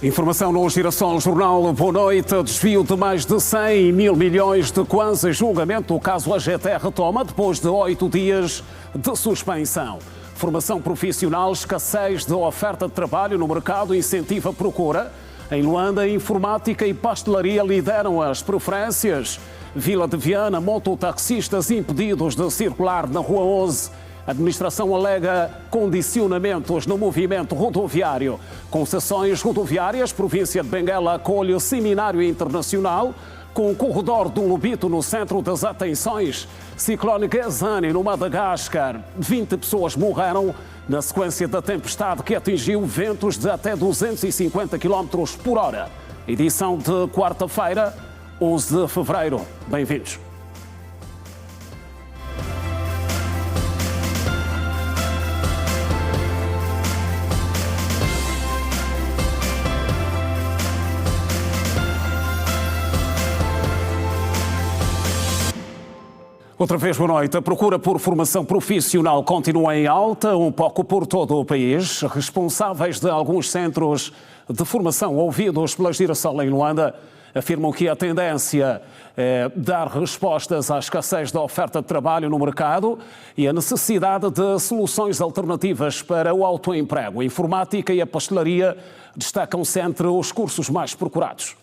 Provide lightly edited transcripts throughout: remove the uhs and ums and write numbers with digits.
Informação no Girassol Jornal. Boa noite. Desvio de mais de 100 mil milhões de kwanza em julgamento. O caso AGT retoma depois de 8 dias de suspensão. Formação profissional, escassez de oferta de trabalho no mercado, incentiva a procura. Em Luanda, informática e pastelaria lideram as preferências. Vila de Viana, mototaxistas impedidos de circular na Rua 11. A administração alega condicionamentos no movimento rodoviário. Concessões rodoviárias, província de Benguela acolhe seminário internacional com o corredor do Lobito no centro das atenções. Ciclone Gazani no Madagascar. 20 pessoas morreram na sequência da tempestade que atingiu ventos de até 250 km por hora. Edição de quarta-feira, 11 de fevereiro. Bem-vindos. Outra vez, boa noite. A procura por formação profissional continua em alta, um pouco por todo o país. Responsáveis de alguns centros de formação ouvidos pela Girassol em Luanda afirmam que a tendência é dar respostas à escassez da oferta de trabalho no mercado e a necessidade de soluções alternativas para o autoemprego. A informática e a pastelaria destacam-se entre os cursos mais procurados.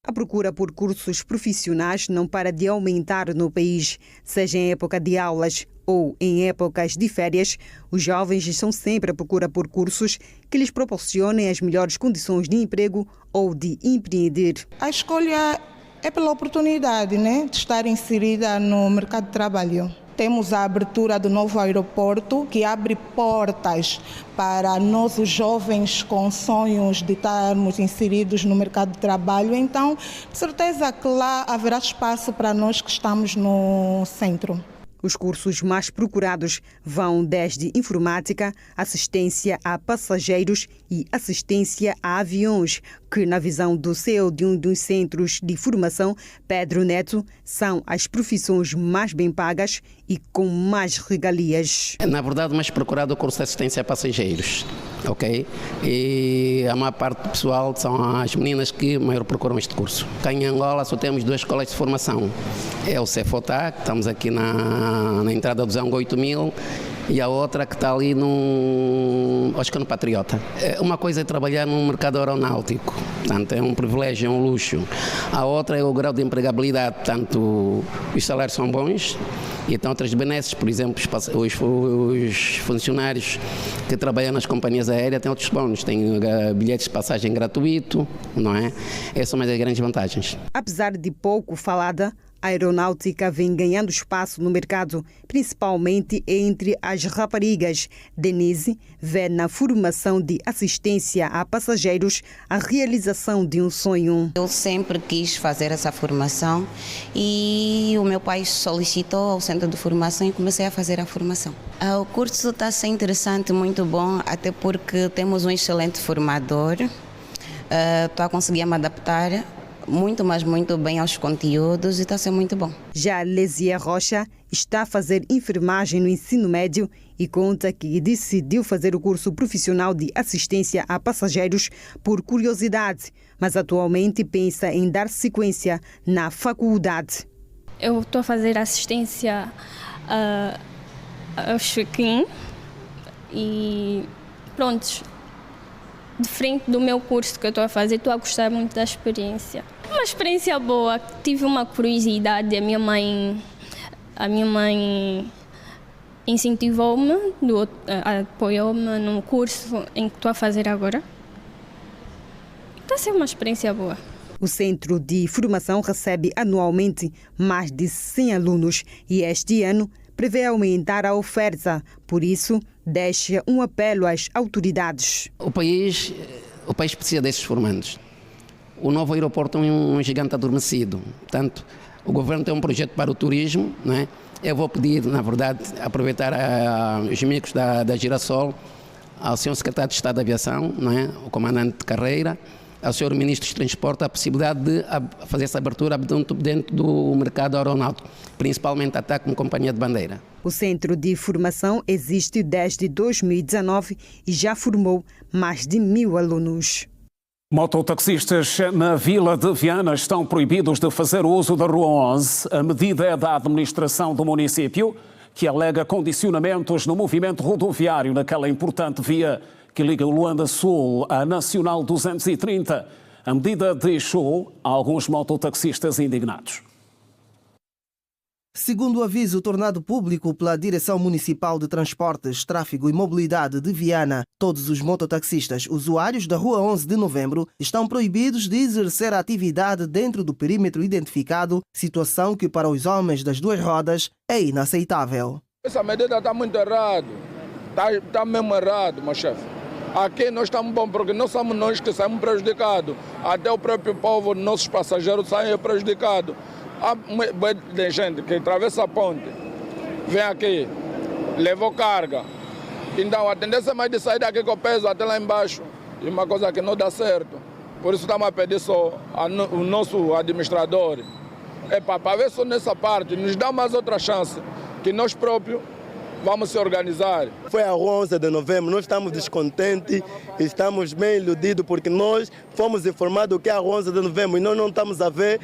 A procura por cursos profissionais não para de aumentar no país, seja em época de aulas ou em épocas de férias. Os jovens estão sempre à procura por cursos que lhes proporcionem as melhores condições de emprego ou de empreender. A escolha é pela oportunidade, de estar inserida no mercado de trabalho. Temos a abertura do novo aeroporto, que abre portas para nós, os jovens, com sonhos de estarmos inseridos no mercado de trabalho. Então, de certeza que lá haverá espaço para nós que estamos no centro. Os cursos mais procurados vão desde informática, assistência a passageiros e assistência a aviões, que, na visão do CEO de um dos centros de formação, Pedro Neto, são as profissões mais bem pagas e com mais regalias. Na verdade, o mais procurado é o curso de assistência a passageiros, ok? E a maior parte do pessoal são as meninas que maior procuram este curso. Cá em Angola só temos 2 escolas de formação. É o Cefotá, que estamos aqui na entrada do Zango 8000, e a outra que está ali acho que é no Patriota. Uma coisa é trabalhar no mercado aeronáutico, portanto é um privilégio, é um luxo. A outra é o grau de empregabilidade, portanto os salários são bons e então outras benesses, por exemplo, os funcionários que trabalham nas companhias aéreas têm outros bónus, têm bilhetes de passagem gratuito, não é? Essas são mais as grandes vantagens. Apesar de pouco falada, a aeronáutica vem ganhando espaço no mercado, principalmente entre as raparigas. Denise vê na formação de assistência a passageiros a realização de um sonho. Eu sempre quis fazer essa formação e o meu pai solicitou ao centro de formação e comecei a fazer a formação. O curso está a ser interessante, muito bom, até porque temos um excelente formador. Estou a conseguir me adaptar muito, mas muito bem aos conteúdos e está a ser muito bom. Já Lesia Rocha está a fazer enfermagem no ensino médio e conta que decidiu fazer o curso profissional de assistência a passageiros por curiosidade, mas atualmente pensa em dar sequência na faculdade. Eu estou a fazer assistência ao check-in e pronto. Diferente do meu curso que eu estou a fazer, estou a gostar muito da experiência. Uma experiência boa, tive uma curiosidade, a minha mãe incentivou-me, apoiou-me no curso em que estou a fazer agora. Está a ser uma experiência boa. O centro de formação recebe anualmente mais de 100 alunos e este ano prevê aumentar a oferta. Por isso, deixa um apelo às autoridades. O país precisa desses formandos. O novo aeroporto é um gigante adormecido. Portanto, o governo tem um projeto para o turismo, não é? Eu vou pedir, na verdade, aproveitar os amigos da Girassol, ao senhor secretário de Estado da Aviação, não é? O comandante de carreira, ao senhor ministro dos Transportes, a possibilidade de fazer essa abertura dentro do mercado aeronáutico, principalmente a TAP como companhia de bandeira. O Centro de Formação existe desde 2019 e já formou mais de 1000 alunos. Mototaxistas na Vila de Viana estão proibidos de fazer uso da Rua 11. A medida é da administração do município, que alega condicionamentos no movimento rodoviário naquela importante via que liga o Luanda Sul à Nacional 230. A medida deixou alguns mototaxistas indignados. Segundo o aviso tornado público pela Direção Municipal de Transportes, Tráfego e Mobilidade de Viana, todos os mototaxistas usuários da Rua 11 de Novembro estão proibidos de exercer a atividade dentro do perímetro identificado, situação que para os homens das duas rodas é inaceitável. Essa medida está muito errada, está mesmo errado, meu chefe. Aqui nós estamos bom porque não somos nós que saímos prejudicados, até o próprio povo, nossos passageiros saem prejudicados. Há muita gente que atravessa a ponte, vem aqui, levou carga. Então a tendência é mais de sair daqui com o peso até lá embaixo. E uma coisa que não dá certo. Por isso estamos a pedir só o nosso administrador. Para ver só nessa parte, nos dá mais outra chance, que nós próprios vamos se organizar. Foi a 11 de novembro, nós estamos descontentes, estamos bem iludidos porque nós fomos informados que é a 11 de novembro e nós não estamos a ver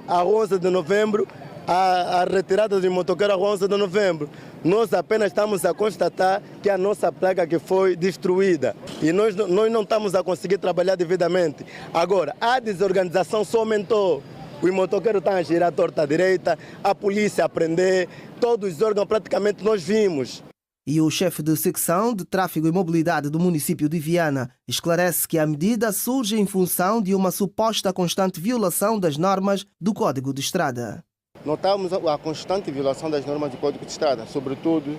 a 11 de novembro, a retirada de motoqueiro a 11 de novembro. Nós apenas estamos a constatar que a nossa placa que foi destruída e nós não estamos a conseguir trabalhar devidamente. Agora, a desorganização só aumentou. Os motoqueiros estão a girar à torta à direita, a polícia a prender, todos os órgãos praticamente nós vimos. E o chefe de secção de Tráfego e Mobilidade do município de Viana esclarece que a medida surge em função de uma suposta constante violação das normas do Código de Estrada. Notamos a constante violação das normas do Código de Estrada, sobretudo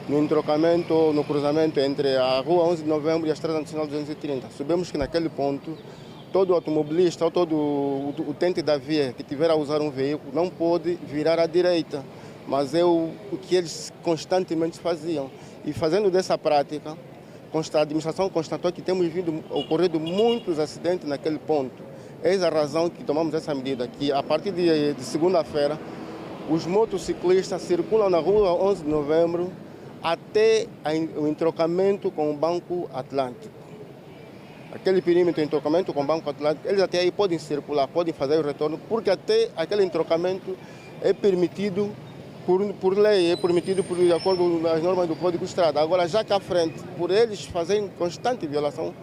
no entrocamento, no cruzamento entre a Rua 11 de Novembro e a Estrada Nacional 230. Sabemos que naquele ponto todo automobilista ou todo o utente da via que tiver a usar um veículo não pode virar à direita, mas é o que eles constantemente faziam. E fazendo dessa prática, a administração constatou que temos ocorrido muitos acidentes naquele ponto. Eis a razão que tomamos essa medida, que a partir de segunda-feira, os motociclistas circulam na Rua 11 de Novembro até o entrocamento com o Banco Atlântico. Aquele perímetro de entrocamento com o Banco Atlântico, eles até aí podem circular, podem fazer o retorno, porque até aquele entrocamento é permitido por lei, é permitido de acordo com as normas do Código de Estrada. Agora, já cá à frente, por eles fazerem constante violação,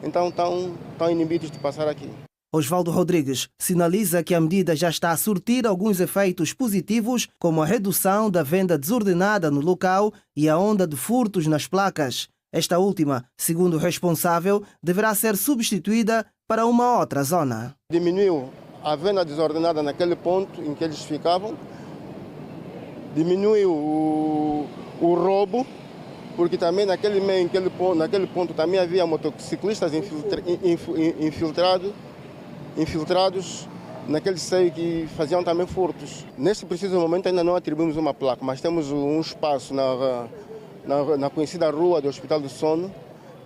então estão inibidos de passar aqui. Osvaldo Rodrigues sinaliza que a medida já está a surtir alguns efeitos positivos, como a redução da venda desordenada no local e a onda de furtos nas placas. Esta última, segundo o responsável, deverá ser substituída para uma outra zona. Diminuiu a venda desordenada naquele ponto em que eles ficavam, diminuiu o roubo, porque também naquele ponto também havia motociclistas infiltrados naquele seio que faziam também furtos. Neste preciso momento ainda não atribuímos uma placa, mas temos um espaço na conhecida rua do Hospital do Sono,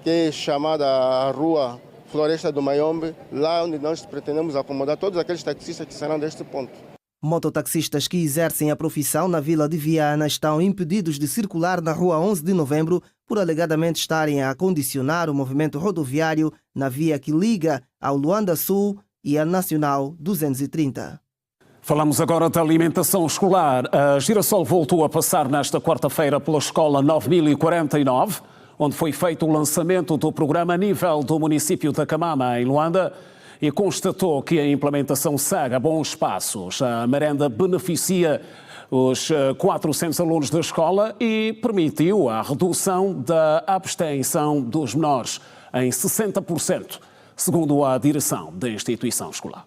que é chamada a Rua Floresta do Mayombe, lá onde nós pretendemos acomodar todos aqueles taxistas que serão deste ponto. Mototaxistas que exercem a profissão na Vila de Viana estão impedidos de circular na Rua 11 de Novembro por alegadamente estarem a condicionar o movimento rodoviário na via que liga ao Luanda Sul e à Nacional 230. Falamos agora da alimentação escolar. A Girassol voltou a passar nesta quarta-feira pela Escola 9049, onde foi feito o lançamento do programa a nível do município da Camama, em Luanda, e constatou que a implementação segue a bons passos. A merenda beneficia os 400 alunos da escola e permitiu a redução da abstenção dos menores em 60%, segundo a direção da instituição escolar.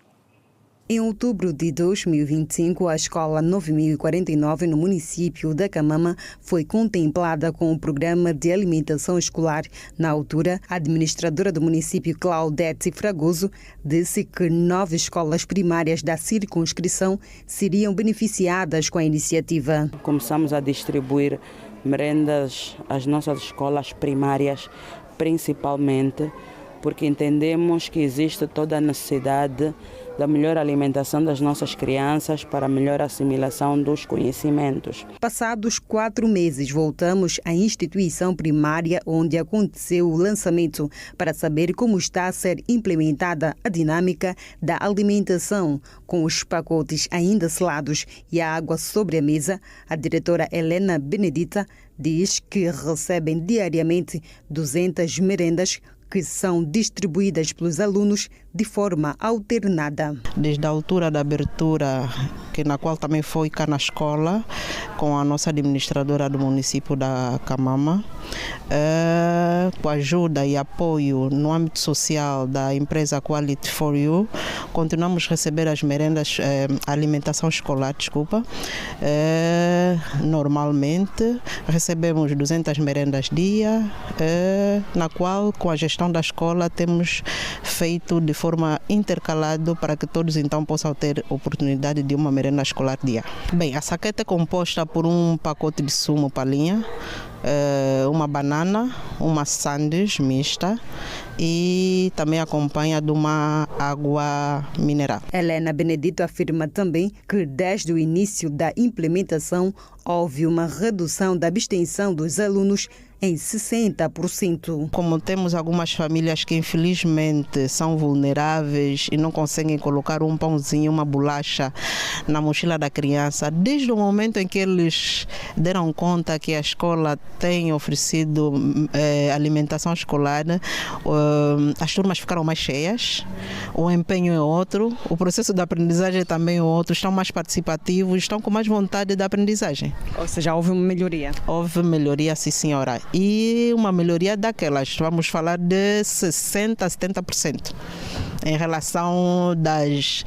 Em outubro de 2025, a Escola 9049, no município da Camama, foi contemplada com o programa de alimentação escolar. Na altura, a administradora do município, Claudete Fragoso, disse que 9 escolas primárias da circunscrição seriam beneficiadas com a iniciativa. Começamos a distribuir merendas às nossas escolas primárias, principalmente porque entendemos que existe toda a necessidade da melhor alimentação das nossas crianças para a melhor assimilação dos conhecimentos. Passados 4 meses, voltamos à instituição primária onde aconteceu o lançamento para saber como está a ser implementada a dinâmica da alimentação. Com os pacotes ainda selados e a água sobre a mesa, a diretora Helena Benedita diz que recebem diariamente 200 merendas que são distribuídas pelos alunos de forma alternada. Desde a altura da abertura, na qual também foi cá na escola, com a nossa administradora do município da Camama, com ajuda e apoio no âmbito social da empresa Quality for You, continuamos a receber as merendas, a alimentação escolar, normalmente recebemos 200 merendas dia, na qual com a gestão da escola temos feito de forma intercalada para que todos então possam ter oportunidade de uma merenda escolar dia. Bem, a saqueta é composta por um pacote de sumo palhinha, uma banana, uma sandes mista e também acompanha de uma água mineral. Helena Benedito afirma também que desde o início da implementação houve uma redução da abstenção dos alunos em 60%. Como temos algumas famílias que infelizmente são vulneráveis e não conseguem colocar um pãozinho, uma bolacha na mochila da criança, desde o momento em que eles deram conta que a escola tem oferecido alimentação escolar, as turmas ficaram mais cheias, o empenho é outro, o processo de aprendizagem também é outro, estão mais participativos, estão com mais vontade da aprendizagem. Ou seja, houve uma melhoria? Houve melhoria, sim senhora. E uma melhoria daquelas, vamos falar de 60% a 70%. Em relação das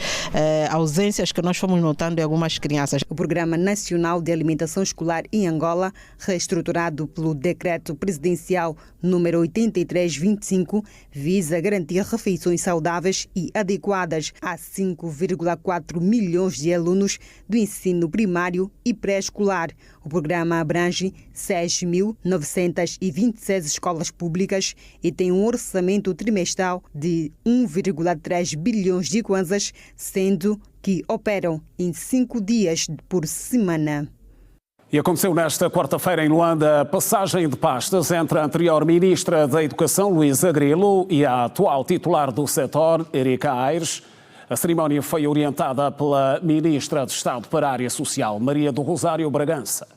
ausências que nós fomos notando em algumas crianças. O Programa Nacional de Alimentação Escolar em Angola, reestruturado pelo Decreto Presidencial número 8325, visa garantir refeições saudáveis e adequadas a 5,4 milhões de alunos do ensino primário e pré-escolar. O programa abrange 6.926 escolas públicas e tem um orçamento trimestral de 1,3 bilhões de kwanzas, sendo que operam em 5 dias por semana. E aconteceu nesta quarta-feira em Luanda a passagem de pastas entre a anterior Ministra da Educação, Luísa Grilo, e a atual titular do setor, Erika Aires. A cerimónia foi orientada pela Ministra de Estado para a Área Social, Maria do Rosário Bragança.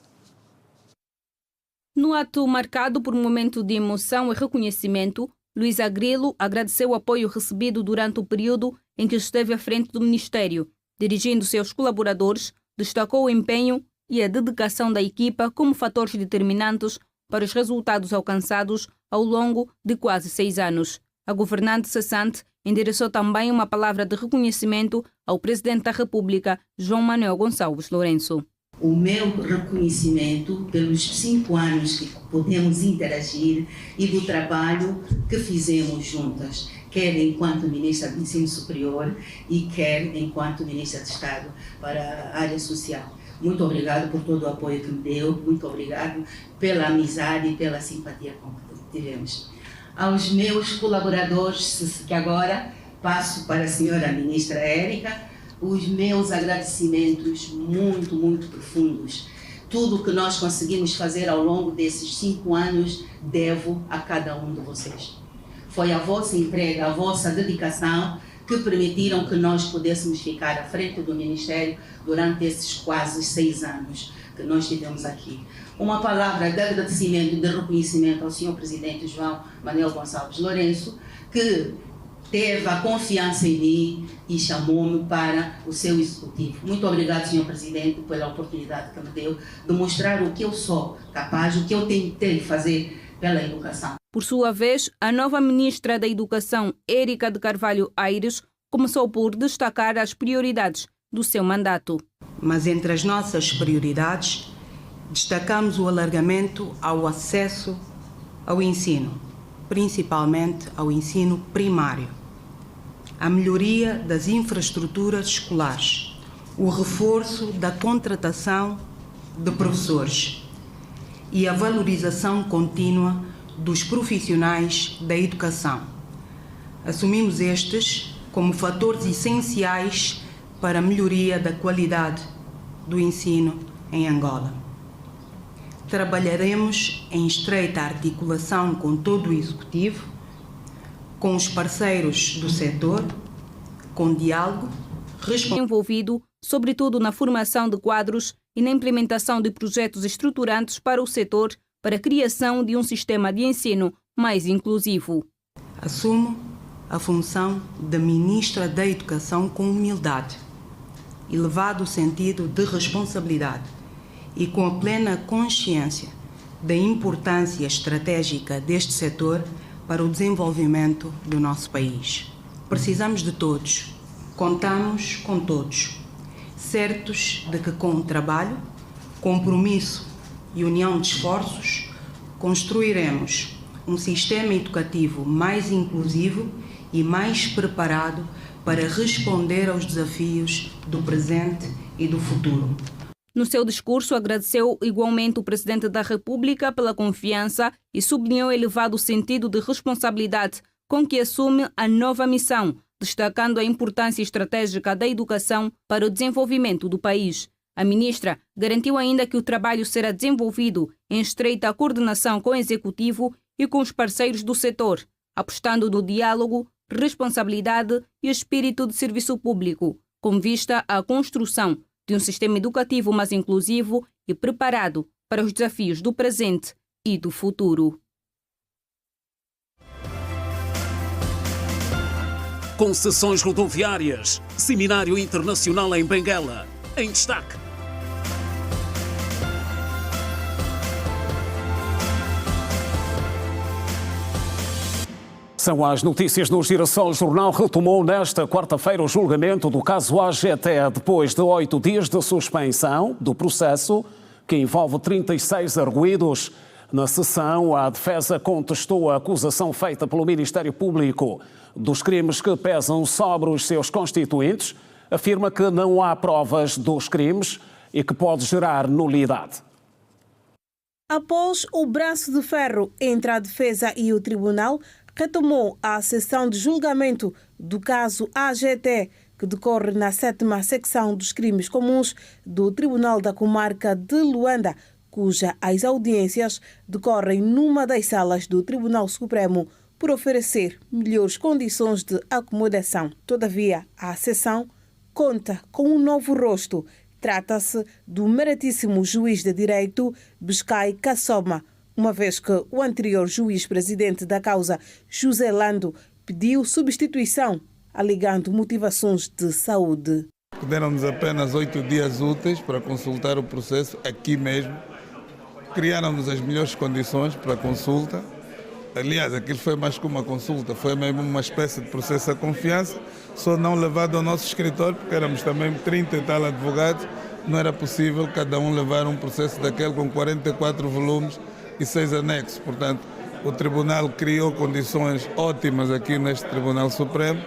No ato marcado por um momento de emoção e reconhecimento, Luísa Grilo agradeceu o apoio recebido durante o período em que esteve à frente do Ministério. Dirigindo-se aos colaboradores, destacou o empenho e a dedicação da equipa como fatores determinantes para os resultados alcançados ao longo de quase 6 anos. A governante cessante endereçou também uma palavra de reconhecimento ao Presidente da República, João Manuel Gonçalves Lourenço. O meu reconhecimento pelos 5 anos que podemos interagir e do trabalho que fizemos juntas, quer enquanto Ministra do Ensino Superior e quer enquanto Ministra de Estado para a Área Social. Muito obrigado por todo o apoio que me deu, muito obrigado pela amizade e pela simpatia que tivemos. Aos meus colaboradores, que agora passo para a senhora Ministra Érica, os meus agradecimentos muito profundos. Tudo o que nós conseguimos fazer ao longo desses 5 anos, devo a cada um de vocês. Foi a vossa entrega, a vossa dedicação que permitiram que nós pudéssemos ficar à frente do Ministério durante esses quase 6 anos que nós tivemos aqui. Uma palavra de agradecimento e de reconhecimento ao Sr. Presidente João Manuel Gonçalves Lourenço, que teve a confiança em mim e chamou-me para o seu executivo. Muito obrigado, Sr. Presidente, pela oportunidade que me deu de mostrar o que eu sou capaz, o que eu tentei fazer pela educação. Por sua vez, a nova Ministra da Educação, Érica de Carvalho Aires, começou por destacar as prioridades do seu mandato. Mas entre as nossas prioridades, destacamos o alargamento ao acesso ao ensino, principalmente ao ensino primário, a melhoria das infraestruturas escolares, o reforço da contratação de professores e a valorização contínua dos profissionais da educação. Assumimos estes como fatores essenciais para a melhoria da qualidade do ensino em Angola. Trabalharemos em estreita articulação com todo o Executivo, com os parceiros do setor, com diálogo, envolvido, sobretudo na formação de quadros e na implementação de projetos estruturantes para o setor para a criação de um sistema de ensino mais inclusivo. Assumo a função de Ministra da Educação com humildade, elevado sentido de responsabilidade e com a plena consciência da importância estratégica deste setor para o desenvolvimento do nosso país. Precisamos de todos, contamos com todos, certos de que com o trabalho, compromisso e união de esforços, construiremos um sistema educativo mais inclusivo e mais preparado para responder aos desafios do presente e do futuro. No seu discurso, agradeceu igualmente o Presidente da República pela confiança e sublinhou o elevado sentido de responsabilidade com que assume a nova missão, destacando a importância estratégica da educação para o desenvolvimento do país. A ministra garantiu ainda que o trabalho será desenvolvido em estreita coordenação com o Executivo e com os parceiros do setor, apostando no diálogo, responsabilidade e espírito de serviço público, com vista à construção de um sistema educativo mais inclusivo e preparado para os desafios do presente e do futuro. Concessões rodoviárias, Seminário Internacional em Benguela, em destaque. São as notícias no Girassol. O jornal retomou nesta quarta-feira o julgamento do caso AGT, depois de 8 dias de suspensão do processo, que envolve 36 arguidos. Na sessão, a defesa contestou a acusação feita pelo Ministério Público dos crimes que pesam sobre os seus constituintes, afirma que não há provas dos crimes e que pode gerar nulidade. Após o braço de ferro entre a defesa e o tribunal, retomou a sessão de julgamento do caso AGT, que decorre na 7ª secção dos crimes comuns do Tribunal da Comarca de Luanda, cujas as audiências decorrem numa das salas do Tribunal Supremo por oferecer melhores condições de acomodação. Todavia, a sessão conta com um novo rosto. Trata-se do meritíssimo juiz de direito Biscay Kassoma, uma vez que o anterior juiz-presidente da causa, José Lando, pediu substituição, alegando motivações de saúde. Deram-nos apenas 8 dias úteis para consultar o processo aqui mesmo. Criaram-nos as melhores condições para a consulta. Aliás, aquilo foi mais que uma consulta, foi mesmo uma espécie de processo à confiança, só não levado ao nosso escritório, porque éramos também 30 e tal advogados, não era possível cada um levar um processo daquele com 44 volumes e 6 anexos. Portanto, o Tribunal criou condições ótimas aqui neste Tribunal Supremo,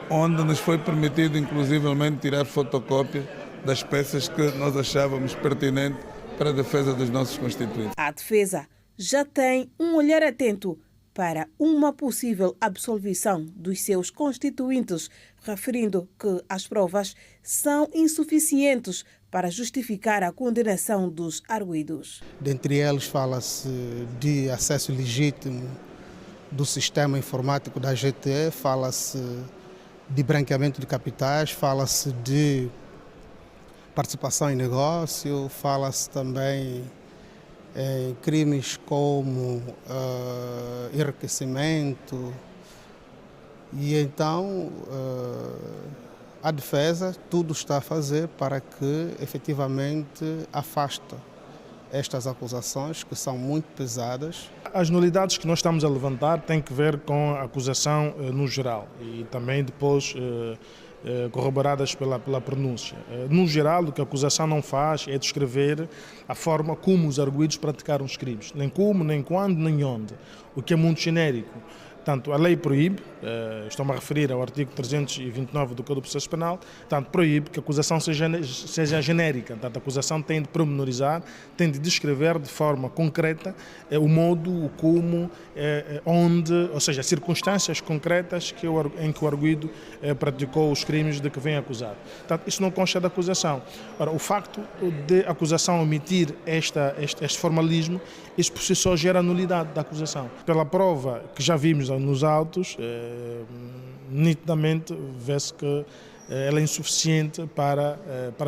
onde nos foi permitido, inclusivamente, tirar fotocópias das peças que nós achávamos pertinentes para a defesa dos nossos constituintes. A defesa já tem um olhar atento para uma possível absolvição dos seus constituintes, referindo que as provas são insuficientes para justificar a condenação dos arguidos. Dentre eles fala-se de acesso legítimo do sistema informático da GTE, fala-se de branqueamento de capitais, fala-se de participação em negócio, fala-se também em crimes como enriquecimento. E então a defesa tudo está a fazer para que efetivamente afaste estas acusações, que são muito pesadas. As nulidades que nós estamos a levantar têm que ver com a acusação no geral e também depois corroboradas pela pronúncia. No geral, o que a acusação não faz é descrever a forma como os arguidos praticaram os crimes. Nem como, nem quando, nem onde. O que é muito genérico. Portanto, a lei proíbe, estou-me a referir ao artigo 329 do Código de Processo Penal, portanto, proíbe que a acusação seja genérica. Portanto, a acusação tem de pormenorizar, tem de descrever de forma concreta o modo, o como, onde, ou seja, as circunstâncias concretas em que o arguido praticou os crimes de que vem acusado. Portanto, isso não consta da acusação. Ora, o facto de a acusação omitir este formalismo, isso por si só gera nulidade da acusação. Pela prova que já vimos nos autos, nitidamente vê-se que ela é insuficiente para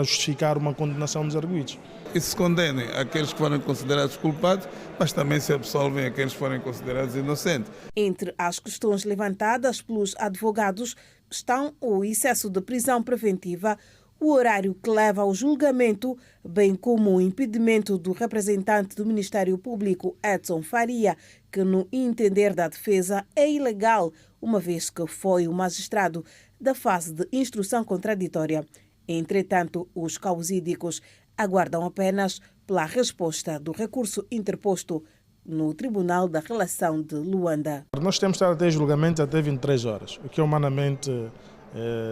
justificar uma condenação dos arguidos. E se condenem aqueles que foram considerados culpados, mas também se absolvem aqueles que foram considerados inocentes. Entre as questões levantadas pelos advogados estão o excesso de prisão preventiva, o horário que leva ao julgamento, bem como o impedimento do representante do Ministério Público, Edson Faria, que, no entender da defesa, é ilegal, uma vez que foi o magistrado da fase de instrução contraditória. Entretanto, os causídicos aguardam apenas pela resposta do recurso interposto no Tribunal da Relação de Luanda. Nós temos de estar até julgamento até 23 horas, o que é humanamente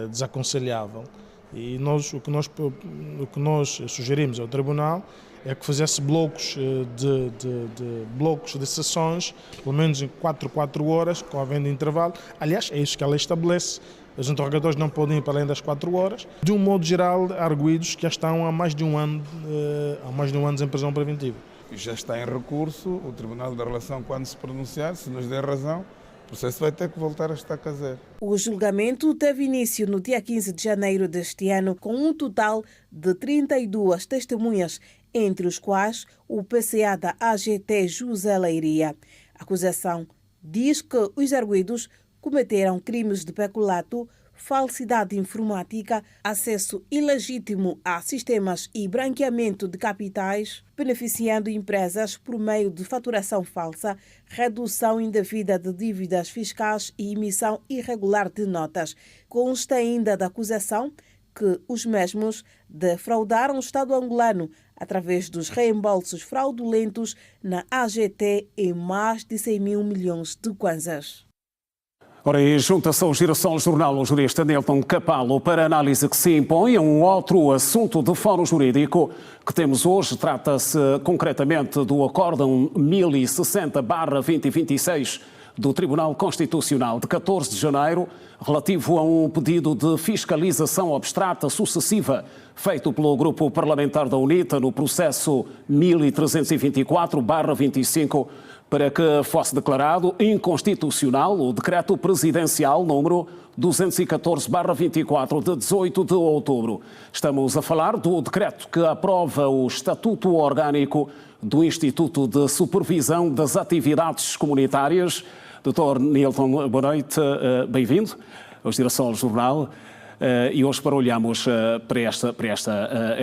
desaconselhável. E o que nós sugerimos ao Tribunal é que fizesse blocos de sessões, pelo menos em 4 horas, com havendo intervalo. Aliás, é isso que a lei estabelece. Os interrogatórios não podem ir para além das 4 horas. De um modo geral, arguidos que já estão há mais de um ano em prisão preventiva. Já está em recurso, o Tribunal da Relação, quando se pronunciar, se nos der razão, o processo vai ter que voltar a estaca zero. O julgamento teve início no dia 15 de janeiro deste ano, com um total de 32 testemunhas, entre os quais o PCA da AGT José Leiria. A acusação diz que os arguidos cometeram crimes de peculato, falsidade informática, acesso ilegítimo a sistemas e branqueamento de capitais, beneficiando empresas por meio de faturação falsa, redução indevida de dívidas fiscais e emissão irregular de notas. Consta ainda da acusação que os mesmos defraudaram o Estado angolano através dos reembolsos fraudulentos na AGT em mais de 100 mil milhões de kwanzas. Ora, e junta-se ao Girassol Jornal o jurista Nilton Capalo para a análise que se impõe a um outro assunto de fórum jurídico que temos hoje. Trata-se concretamente do Acórdão 1060/2026 do Tribunal Constitucional de 14 de janeiro, relativo a um pedido de fiscalização abstrata sucessiva feito pelo Grupo Parlamentar da UNITA no processo 1324/25, para que fosse declarado inconstitucional o Decreto Presidencial número 214/24 de 18 de outubro. Estamos a falar do decreto que aprova o Estatuto Orgânico do Instituto de Supervisão das Atividades Comunitárias. Dr. Nilton, boa noite, bem-vindo ao Girassol Jornal. E hoje olhamos para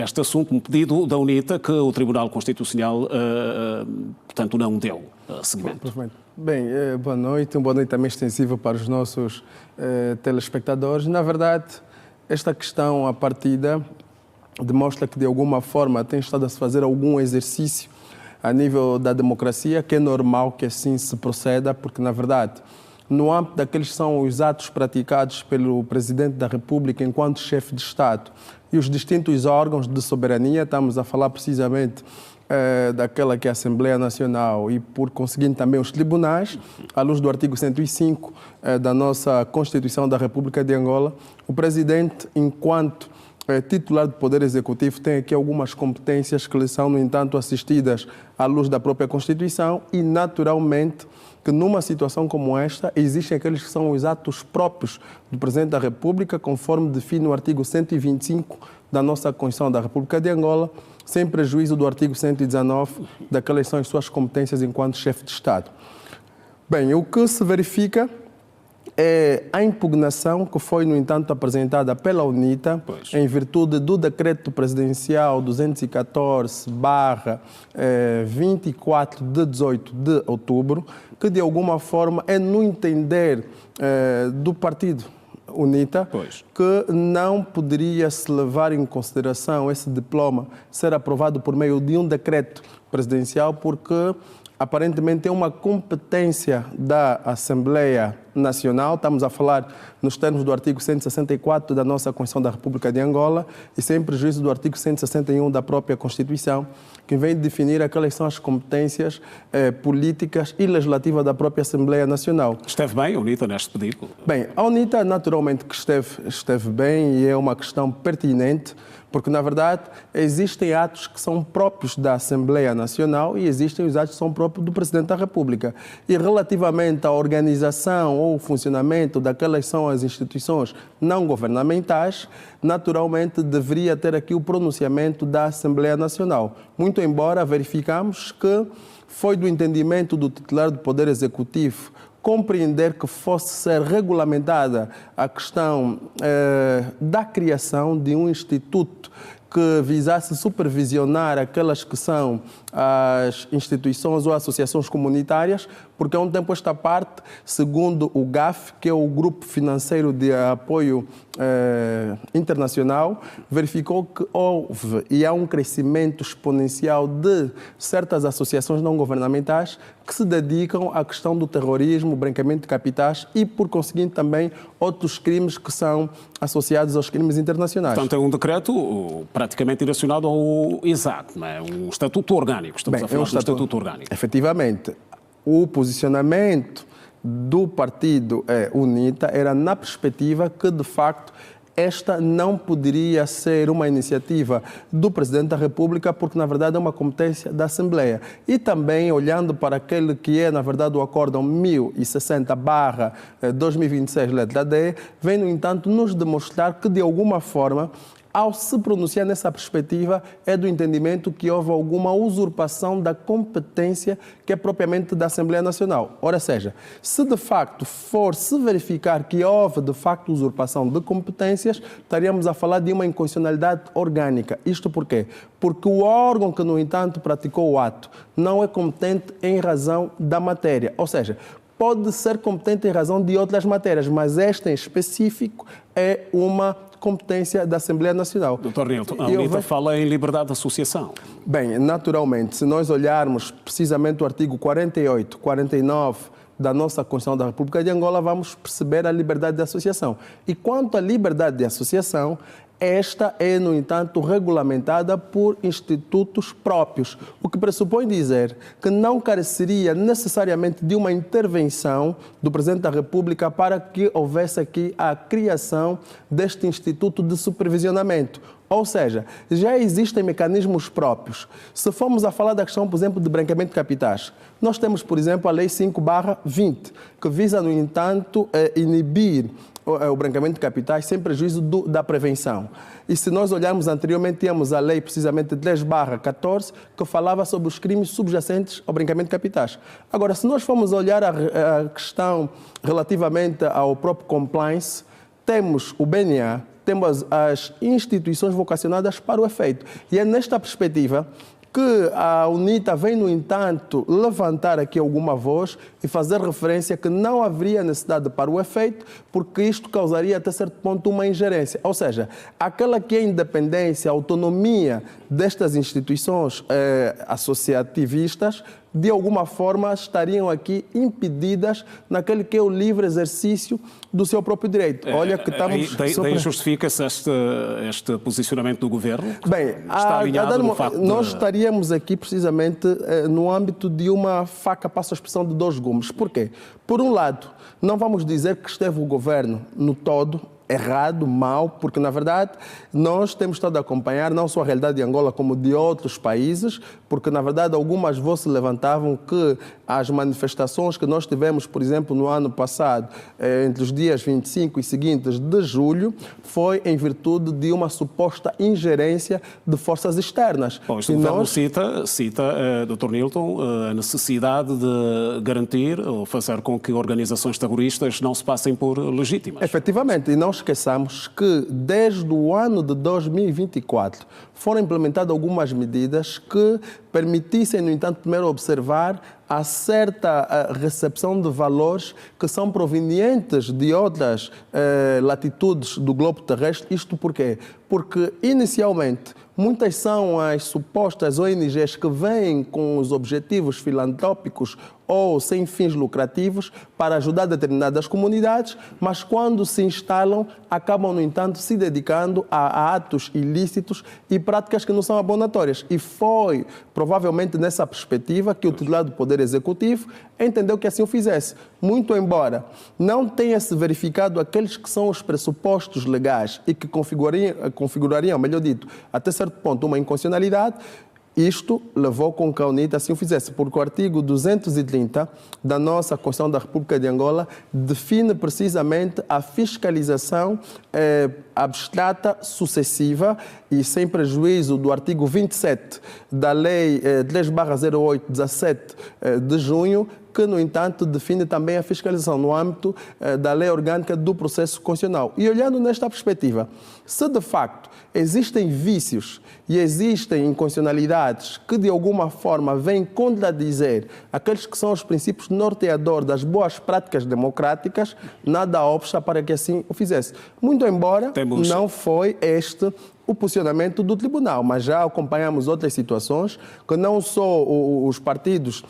este assunto, um pedido da UNITA que o Tribunal Constitucional, portanto, não deu seguimento. Bem, boa noite também extensiva para os nossos telespectadores. Na verdade, esta questão, à partida, demonstra que, de alguma forma, tem estado a se fazer algum exercício a nível da democracia, que é normal que assim se proceda, porque, na verdade, no âmbito daqueles que são os atos praticados pelo Presidente da República enquanto chefe de Estado e os distintos órgãos de soberania, estamos a falar precisamente daquela que é a Assembleia Nacional e, por conseguinte, também os tribunais, à luz do artigo 105 da nossa Constituição da República de Angola, o Presidente, enquanto titular do Poder Executivo, tem aqui algumas competências que lhe são, no entanto, assistidas à luz da própria Constituição e, naturalmente, que numa situação como esta, existem aqueles que são os atos próprios do Presidente da República, conforme define o artigo 125 da nossa Constituição da República de Angola, sem prejuízo do artigo 119, daquelas são as suas competências enquanto chefe de Estado. Bem, o que se verifica é a impugnação que foi, no entanto, apresentada pela UNITA, em virtude do Decreto Presidencial 214/24 de 18 de outubro, que, de alguma forma, é no entender do partido UNITA, que não poderia se levar em consideração esse diploma ser aprovado por meio de um decreto presidencial, porque aparentemente é uma competência da Assembleia Nacional. Estamos a falar nos termos do artigo 164 da nossa Constituição da República de Angola e sem prejuízo do artigo 161 da própria Constituição, que vem definir aquelas são as competências políticas e legislativas da própria Assembleia Nacional. Esteve bem a UNITA neste pedido? Bem, a UNITA naturalmente que esteve bem e é uma questão pertinente, porque, na verdade, existem atos que são próprios da Assembleia Nacional e existem os atos que são próprios do Presidente da República. E relativamente à organização ou funcionamento daquelas são as instituições não governamentais, naturalmente deveria ter aqui o pronunciamento da Assembleia Nacional. Muito embora verificamos que foi do entendimento do titular do Poder Executivo compreender que fosse ser regulamentada a questão da criação de um instituto que visasse supervisionar aquelas que são as instituições ou associações comunitárias, porque há um tempo esta parte, segundo o GAF, que é o Grupo Financeiro de Apoio Internacional, verificou que houve e há um crescimento exponencial de certas associações não governamentais que se dedicam à questão do terrorismo, branqueamento de capitais e, por conseguinte, também outros crimes que são associados aos crimes internacionais. Portanto, é um decreto praticamente direcionado ao ISAC, não é? Um estatuto orgânico. Estamos a falar de um estatuto orgânico. Efetivamente, o posicionamento do partido UNITA era na perspectiva que, de facto, esta não poderia ser uma iniciativa do Presidente da República, porque, na verdade, é uma competência da Assembleia. E também, olhando para aquele que é, na verdade, o Acórdão 1060/2026, letra D, vem, no entanto, nos demonstrar que, de alguma forma, ao se pronunciar nessa perspectiva, é do entendimento que houve alguma usurpação da competência que é propriamente da Assembleia Nacional. Ora seja, se de facto se verificar que houve de facto usurpação de competências, estaríamos a falar de uma inconstitucionalidade orgânica. Isto por quê? Porque o órgão que, no entanto, praticou o ato não é competente em razão da matéria. Ou seja, pode ser competente em razão de outras matérias, mas esta em específico é uma competência da Assembleia Nacional. Dr. Nilton, a UNITA fala em liberdade de associação. Bem, naturalmente, se nós olharmos precisamente o artigo 48, 49 da nossa Constituição da República de Angola, vamos perceber a liberdade de associação. E quanto à liberdade de associação, esta é, no entanto, regulamentada por institutos próprios, o que pressupõe dizer que não careceria necessariamente de uma intervenção do Presidente da República para que houvesse aqui a criação deste instituto de supervisionamento. Ou seja, já existem mecanismos próprios. Se formos a falar da questão, por exemplo, de branqueamento de capitais, nós temos, por exemplo, a Lei 5/20, que visa, no entanto, inibir o branqueamento de capitais sem prejuízo da prevenção. E se nós olharmos anteriormente, tínhamos a lei precisamente 10/14, que falava sobre os crimes subjacentes ao branqueamento de capitais. Agora, se nós formos olhar a questão relativamente ao próprio compliance, temos o BNA, temos as instituições vocacionadas para o efeito. E é nesta perspectiva que a UNITA vem, no entanto, levantar aqui alguma voz e fazer referência que não haveria necessidade para o efeito, porque isto causaria até certo ponto uma ingerência. Ou seja, aquela que é a independência, a autonomia destas instituições associativistas, de alguma forma estariam aqui impedidas naquele que é o livre exercício do seu próprio direito. Olha que estamos... Daí justifica-se este posicionamento do Governo? Bem, está alinhado no facto nós estaríamos aqui precisamente no âmbito de uma faca, passo a expressão, de dois gumes. Por quê? Por um lado, não vamos dizer que esteve o Governo no todo errado, mal, porque, na verdade, nós temos estado a acompanhar não só a realidade de Angola, como de outros países, porque, na verdade, algumas vozes levantavam que as manifestações que nós tivemos, por exemplo, no ano passado, entre os dias 25 e seguintes de julho, foi em virtude de uma suposta ingerência de forças externas. Bom, este governo cita, Dr. Nilton, a necessidade de garantir ou fazer com que organizações terroristas não se passem por legítimas. Efetivamente, e não esqueçamos que desde o ano de 2024 foram implementadas algumas medidas que permitissem, no entanto, primeiro observar há certa recepção de valores que são provenientes de outras latitudes do globo terrestre. Isto porquê? Porque, inicialmente, muitas são as supostas ONGs que vêm com os objetivos filantrópicos ou sem fins lucrativos para ajudar determinadas comunidades, mas quando se instalam, acabam, no entanto, se dedicando a atos ilícitos e práticas que não são abonatórias. E foi, provavelmente, nessa perspectiva que o titular do Poder Executivo entendeu que assim o fizesse. Muito embora não tenha se verificado aqueles que são os pressupostos legais e que configurariam, melhor dito, até certo ponto, uma inconstitucionalidade, isto levou com que a UNITA assim o fizesse, porque o artigo 230 da nossa Constituição da República de Angola define precisamente a fiscalização abstrata sucessiva e sem prejuízo do artigo 27 da Lei 3/08, 17 de junho, que, no entanto, define também a fiscalização no âmbito da Lei Orgânica do Processo Constitucional. E olhando nesta perspectiva, se de facto existem vícios e existem inconstitucionalidades que de alguma forma vêm contradizer aqueles que são os princípios norteadores das boas práticas democráticas, nada obsta para que assim o fizesse. Muito embora não foi este o posicionamento do tribunal, mas já acompanhamos outras situações que não só os partidos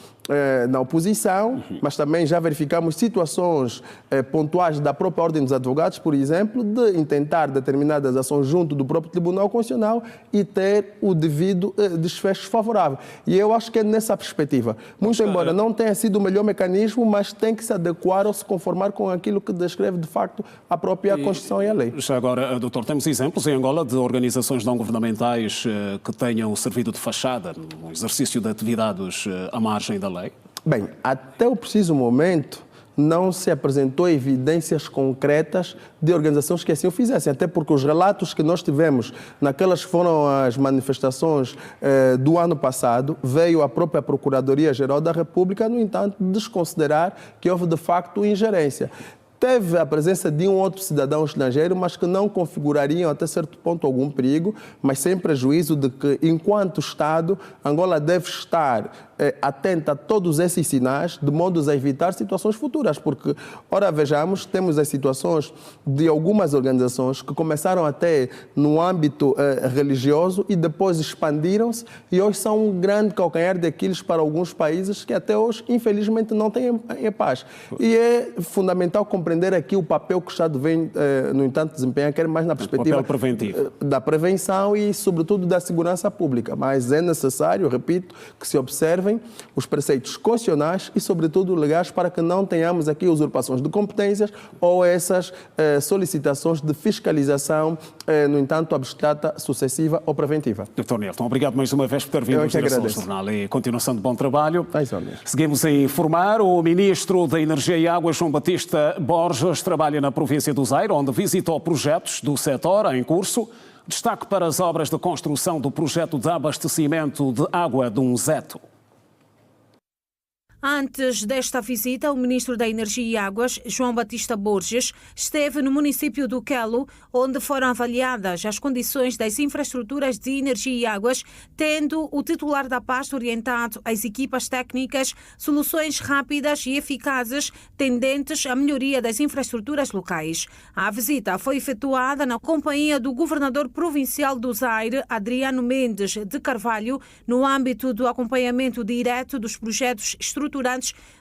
na oposição, mas também já verificamos situações pontuais da própria Ordem dos Advogados, por exemplo, de intentar determinadas ações junto do próprio Tribunal Constitucional e ter o devido desfecho favorável. E eu acho que é nessa perspectiva. Muito embora não tenha sido o melhor mecanismo, mas tem que se adequar ou se conformar com aquilo que descreve, de facto, a própria Constituição e a lei. Já agora, doutor, temos exemplos em Angola de organizações não governamentais que tenham servido de fachada no exercício de atividades à margem da lei? Bem, até o preciso momento não se apresentou evidências concretas de organizações que assim o fizessem, até porque os relatos que nós tivemos naquelas que foram as manifestações do ano passado, veio a própria Procuradoria-Geral da República, no entanto, desconsiderar que houve de facto ingerência. Teve a presença de um outro cidadão estrangeiro, mas que não configurariam até certo ponto algum perigo, mas sem prejuízo de que, enquanto Estado, Angola deve estar atenta a todos esses sinais, de modo a evitar situações futuras, porque, ora, vejamos, temos as situações de algumas organizações que começaram até no âmbito religioso e depois expandiram-se e hoje são um grande calcanhar de Aquiles para alguns países que até hoje, infelizmente, não têm paz. E é fundamental compreender aqui o papel que o Estado vem, no entanto, desempenhar, quer mais na perspectiva da prevenção e, sobretudo, da segurança pública. Mas é necessário, repito, que se observe os preceitos constitucionais e, sobretudo, legais para que não tenhamos aqui usurpações de competências ou essas solicitações de fiscalização, no entanto, abstrata, sucessiva ou preventiva. Dr. Nilton, obrigado mais uma vez por ter vindo ao jornal e continuação de bom trabalho. Seguimos a informar. O Ministro da Energia e Águas, João Batista Borges, trabalha na província do Zaire, onde visitou projetos do setor em curso. Destaque para as obras de construção do projeto de abastecimento de água de Unzeto. Antes desta visita, o Ministro da Energia e Águas, João Batista Borges, esteve no município do Quelo, onde foram avaliadas as condições das infraestruturas de energia e águas, tendo o titular da pasta orientado às equipas técnicas soluções rápidas e eficazes tendentes à melhoria das infraestruturas locais. A visita foi efetuada na companhia do governador provincial do Zaire, Adriano Mendes de Carvalho, no âmbito do acompanhamento direto dos projetos estruturais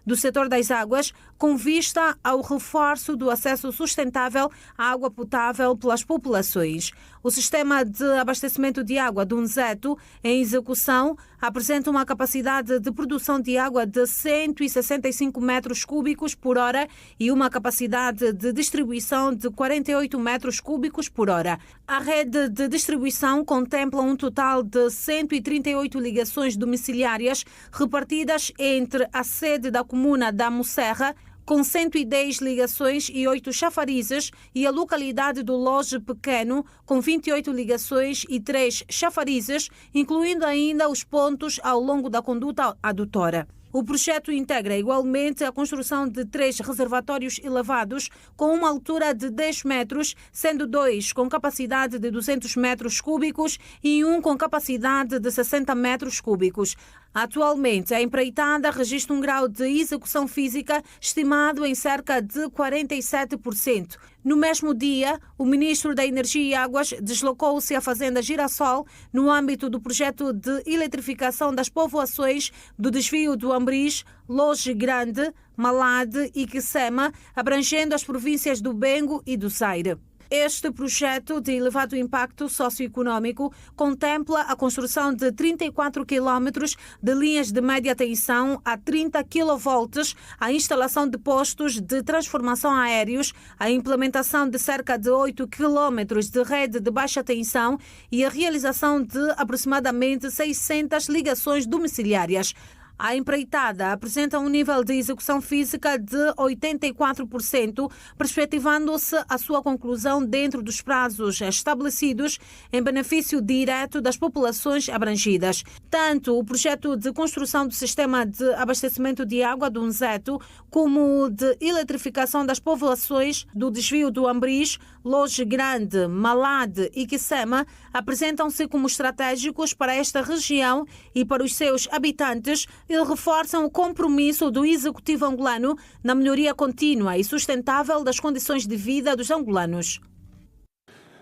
do setor das águas, com vista ao reforço do acesso sustentável à água potável pelas populações. O sistema de abastecimento de água do Unzeto, em execução, apresenta uma capacidade de produção de água de 165 metros cúbicos por hora e uma capacidade de distribuição de 48 metros cúbicos por hora. A rede de distribuição contempla um total de 138 ligações domiciliárias repartidas entre a sede da comuna da Musserra, com 110 ligações e 8 chafarizes, e a localidade do Loje Pequeno, com 28 ligações e 3 chafarizes, incluindo ainda os pontos ao longo da conduta adutora. O projeto integra igualmente a construção de 3 reservatórios elevados com uma altura de 10 metros, sendo 2 com capacidade de 200 metros cúbicos e um com capacidade de 60 metros cúbicos. Atualmente, a empreitada registra um grau de execução física estimado em cerca de 47%. No mesmo dia, o ministro da Energia e Águas deslocou-se à Fazenda Girassol no âmbito do projeto de eletrificação das povoações do desvio do Ambris, Loje Grande, Malade e Quissema, abrangendo as províncias do Bengo e do Zaire. Este projeto de elevado impacto socioeconômico contempla a construção de 34 quilómetros de linhas de média tensão a 30 kV, a instalação de postos de transformação aéreos, a implementação de cerca de 8 quilómetros de rede de baixa tensão e a realização de aproximadamente 600 ligações domiciliárias. A empreitada apresenta um nível de execução física de 84%, perspectivando-se a sua conclusão dentro dos prazos estabelecidos em benefício direto das populações abrangidas. Tanto o projeto de construção do sistema de abastecimento de água do Nzeto, como o de eletrificação das povoações do desvio do Ambris, Loje Grande, Malade e Quissema apresentam-se como estratégicos para esta região e para os seus habitantes e reforçam o compromisso do Executivo angolano na melhoria contínua e sustentável das condições de vida dos angolanos.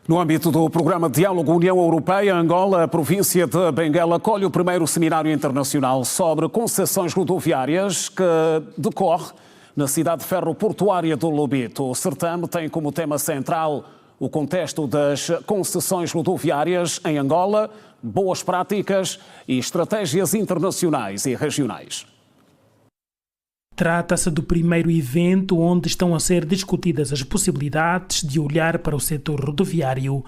No âmbito do programa de Diálogo União Europeia-Angola, a província de Benguela acolhe o primeiro seminário internacional sobre concessões rodoviárias que decorre na cidade ferroportuária do Lobito. O certame tem como tema central o contexto das concessões rodoviárias em Angola, boas práticas e estratégias internacionais e regionais. Trata-se do primeiro evento onde estão a ser discutidas as possibilidades de olhar para o setor rodoviário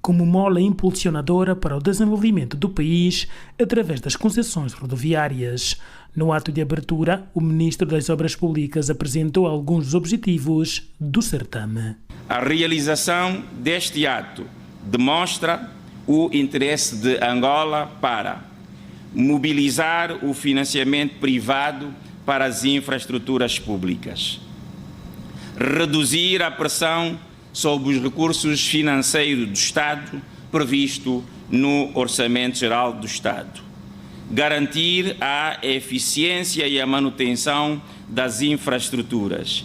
como mola impulsionadora para o desenvolvimento do país através das concessões rodoviárias. No ato de abertura, o Ministro das Obras Públicas apresentou alguns dos objetivos do certame. A realização deste ato demonstra o interesse de Angola para mobilizar o financiamento privado para as infraestruturas públicas, reduzir a pressão sobre os recursos financeiros do Estado previsto no Orçamento Geral do Estado, garantir a eficiência e a manutenção das infraestruturas,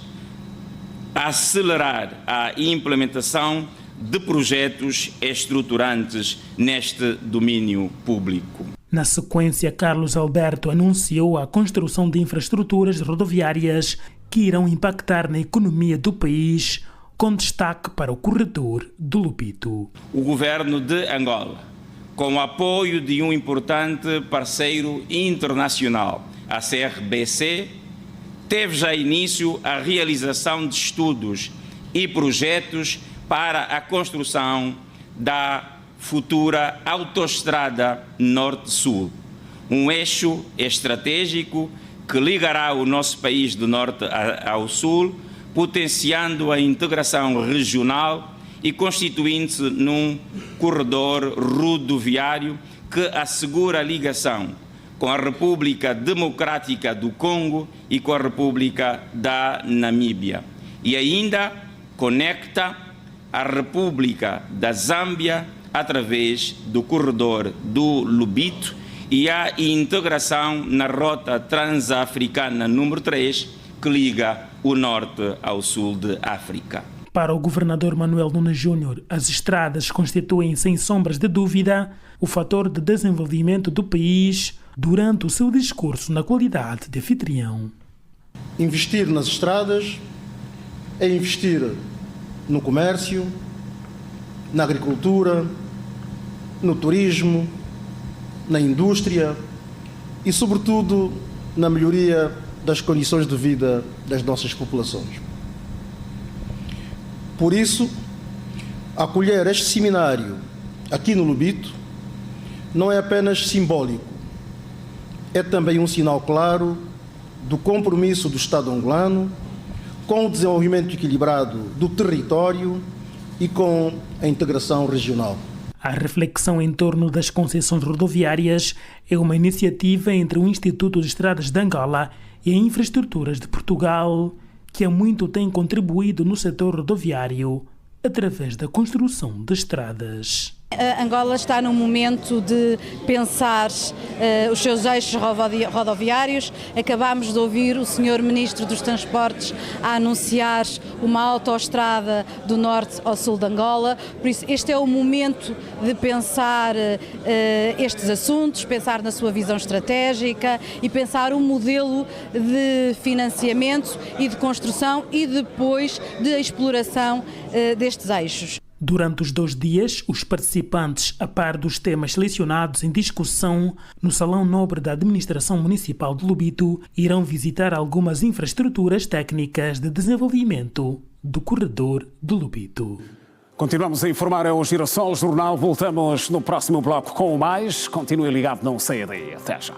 acelerar a implementação de projetos estruturantes neste domínio público. Na sequência, Carlos Alberto anunciou a construção de infraestruturas rodoviárias que irão impactar na economia do país, com destaque para o corredor do Lobito. O governo de Angola, com o apoio de um importante parceiro internacional, a CRBC, teve já início a realização de estudos e projetos para a construção da futura Autoestrada Norte-Sul, um eixo estratégico que ligará o nosso país do norte ao sul, potenciando a integração regional e constituindo-se num corredor rodoviário que assegura a ligação com a República Democrática do Congo e com a República da Namíbia. E ainda conecta a República da Zâmbia através do corredor do Lobito e a integração na rota transafricana número 3, que liga o norte ao sul de África. Para o governador Manuel Nunes Júnior, as estradas constituem, sem sombras de dúvida, o fator de desenvolvimento do país durante o seu discurso na qualidade de anfitrião. Investir nas estradas é investir no comércio, na agricultura, no turismo, na indústria e, sobretudo, na melhoria das condições de vida das nossas populações. Por isso, acolher este seminário aqui no Lobito não é apenas simbólico, é também um sinal claro do compromisso do Estado angolano com o desenvolvimento equilibrado do território e com a integração regional. A reflexão em torno das concessões rodoviárias é uma iniciativa entre o Instituto de Estradas de Angola e a Infraestruturas de Portugal, que há muito tem contribuído no setor rodoviário através da construção de estradas. Angola está num momento de pensar os seus eixos rodoviários. Acabámos de ouvir o Sr. Ministro dos Transportes a anunciar uma autoestrada do norte ao sul de Angola. Por isso, este é o momento de pensar estes assuntos, pensar na sua visão estratégica e pensar um modelo de financiamento e de construção e depois de exploração destes eixos. Durante os 2 dias, os participantes, a par dos temas selecionados em discussão no Salão Nobre da Administração Municipal de Lobito, irão visitar algumas infraestruturas técnicas de desenvolvimento do corredor de Lobito. Continuamos a informar o Girassol Jornal. Voltamos no próximo bloco com mais. Continue ligado, não saia daí. Até já.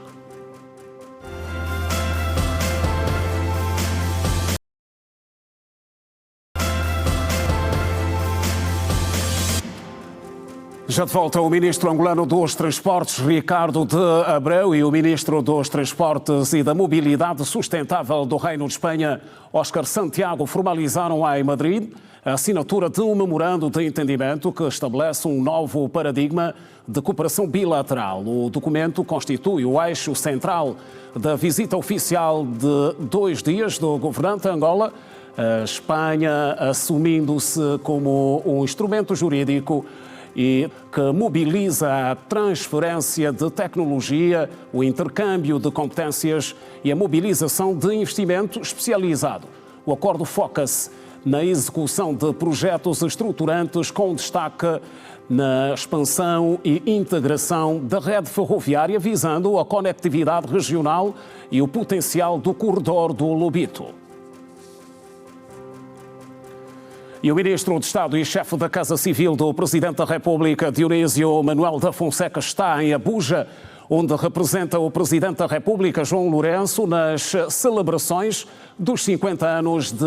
Já de volta o ministro angolano dos Transportes, Ricardo de Abreu, e o ministro dos Transportes e da Mobilidade Sustentável do Reino de Espanha, Óscar Santiago, formalizaram em Madrid a assinatura de um memorando de entendimento que estabelece um novo paradigma de cooperação bilateral. O documento constitui o eixo central da visita oficial de 2 dias do governante Angola, a Espanha assumindo-se como um instrumento jurídico e que mobiliza a transferência de tecnologia, o intercâmbio de competências e a mobilização de investimento especializado. O acordo foca-se na execução de projetos estruturantes com destaque na expansão e integração da rede ferroviária, visando a conectividade regional e o potencial do corredor do Lobito. E o ministro de Estado e chefe da Casa Civil do Presidente da República, Dionísio Manuel da Fonseca, está em Abuja, onde representa o Presidente da República, João Lourenço, nas celebrações dos 50 anos de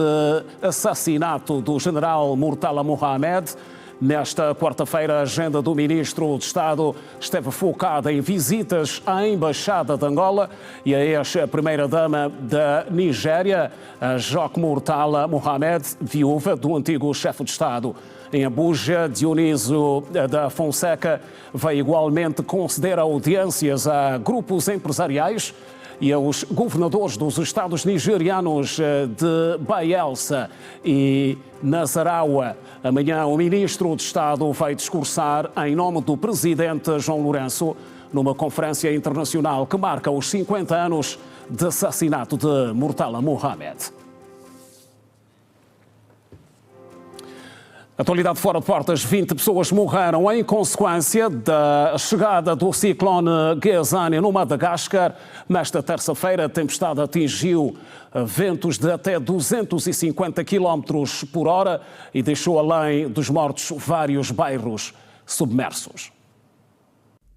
assassinato do general Murtala Mohamed. Nesta quarta-feira, a agenda do Ministro de Estado esteve focada em visitas à Embaixada de Angola e a ex-primeira-dama da Nigéria, a Joque Murtala Mohamed, viúva do antigo chefe de Estado. Em Abuja, Dionísio da Fonseca vai igualmente conceder audiências a grupos empresariais e aos governadores dos estados nigerianos de Bayelsa e Nasaraua. Amanhã, o ministro de Estado vai discursar em nome do presidente João Lourenço numa conferência internacional que marca os 50 anos de assassinato de Murtala Mohamed. Atualidade fora de portas, 20 pessoas morreram em consequência da chegada do ciclone Ghezani no Madagascar. Nesta terça-feira, a tempestade atingiu ventos de até 250 km por hora e deixou além dos mortos vários bairros submersos.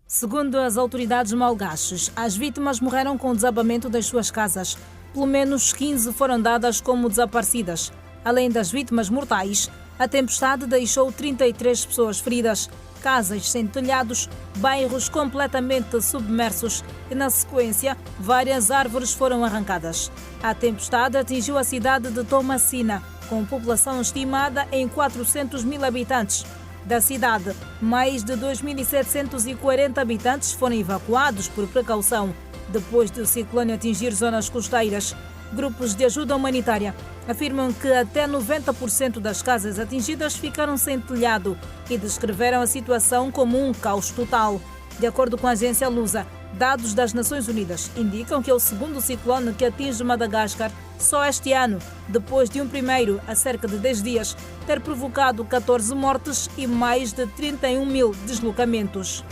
Segundo as autoridades malgaches, as vítimas morreram com o desabamento das suas casas. Pelo menos 15 foram dadas como desaparecidas. Além das vítimas mortais, a tempestade deixou 33 pessoas feridas, casas sem telhados, bairros completamente submersos e, na sequência, várias árvores foram arrancadas. A tempestade atingiu a cidade de Tomasina, com população estimada em 400 mil habitantes. Da cidade, mais de 2.740 habitantes foram evacuados por precaução, depois do ciclone atingir zonas costeiras. Grupos de ajuda humanitária afirmam que até 90% das casas atingidas ficaram sem telhado e descreveram a situação como um caos total. De acordo com a agência Lusa, dados das Nações Unidas indicam que é o segundo ciclone que atinge Madagascar só este ano, depois de um primeiro, há cerca de 10 dias, ter provocado 14 mortes e mais de 31 mil deslocamentos.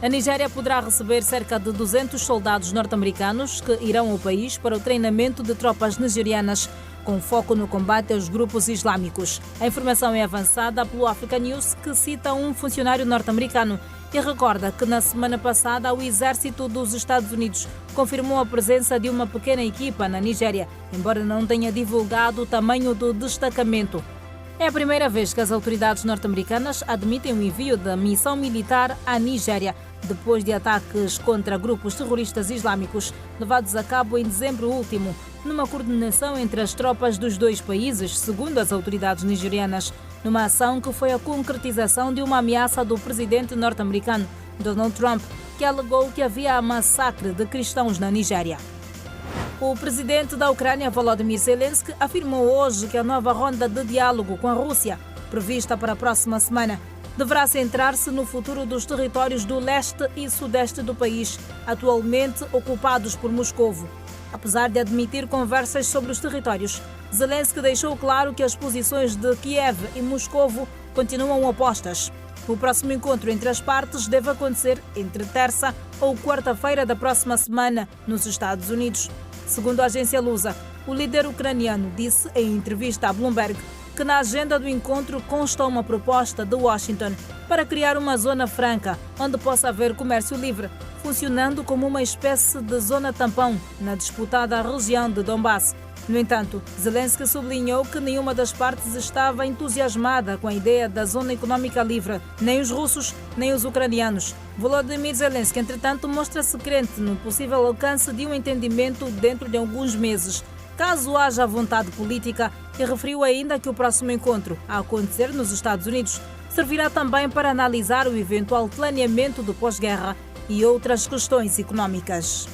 A Nigéria poderá receber cerca de 200 soldados norte-americanos que irão ao país para o treinamento de tropas nigerianas, com foco no combate aos grupos islâmicos. A informação é avançada pelo Africa News, que cita um funcionário norte-americano e recorda que na semana passada o exército dos Estados Unidos confirmou a presença de uma pequena equipa na Nigéria, embora não tenha divulgado o tamanho do destacamento. É a primeira vez que as autoridades norte-americanas admitem o envio da missão militar à Nigéria, depois de ataques contra grupos terroristas islâmicos levados a cabo em dezembro último. numa coordenação entre as tropas dos dois países, segundo as autoridades nigerianas, numa ação que foi a concretização de uma ameaça do presidente norte-americano, Donald Trump, que alegou que havia massacre de cristãos na Nigéria. O presidente da Ucrânia, Volodymyr Zelensky, afirmou hoje que a nova ronda de diálogo com a Rússia, prevista para a próxima semana, deverá centrar-se no futuro dos territórios do leste e sudeste do país, atualmente ocupados por Moscovo. Apesar de admitir conversas sobre os territórios, Zelensky deixou claro que as posições de Kiev e Moscovo continuam opostas. O próximo encontro entre as partes deve acontecer entre terça ou quarta-feira da próxima semana, nos Estados Unidos. Segundo a agência Lusa, o líder ucraniano disse em entrevista à Bloomberg que na agenda do encontro consta uma proposta de Washington para criar uma zona franca, onde possa haver comércio livre, funcionando como uma espécie de zona tampão na disputada região de Donbass. No entanto, Zelensky sublinhou que nenhuma das partes estava entusiasmada com a ideia da zona econômica livre, nem os russos, nem os ucranianos. Volodymyr Zelensky, entretanto, mostra-se crente no possível alcance de um entendimento dentro de alguns meses, caso haja vontade política, e referiu ainda que o próximo encontro, a acontecer nos Estados Unidos, servirá também para analisar o eventual planeamento do pós-guerra e outras questões econômicas.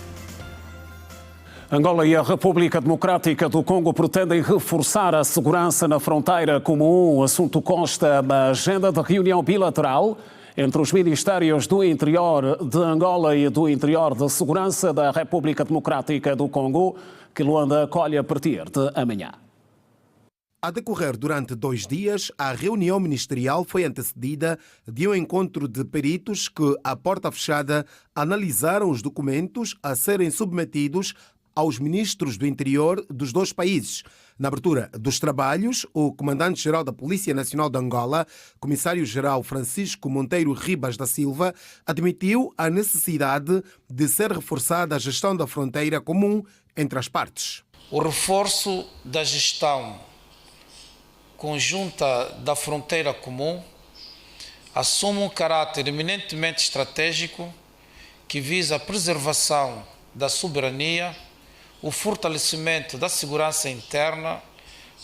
Angola e a República Democrática do Congo pretendem reforçar a segurança na fronteira comum. O assunto consta na agenda da reunião bilateral entre os Ministérios do Interior de Angola e do Interior de Segurança da República Democrática do Congo, que Luanda acolhe a partir de amanhã. A decorrer durante 2 dias, a reunião ministerial foi antecedida de um encontro de peritos que, à porta fechada, analisaram os documentos a serem submetidos aos ministros do interior dos 2 países. Na abertura dos trabalhos, o comandante-geral da Polícia Nacional de Angola, comissário-geral Francisco Monteiro Ribas da Silva, admitiu a necessidade de ser reforçada a gestão da fronteira comum entre as partes. O reforço da gestão conjunta da fronteira comum assume um caráter eminentemente estratégico que visa a preservação da soberania, o fortalecimento da segurança interna,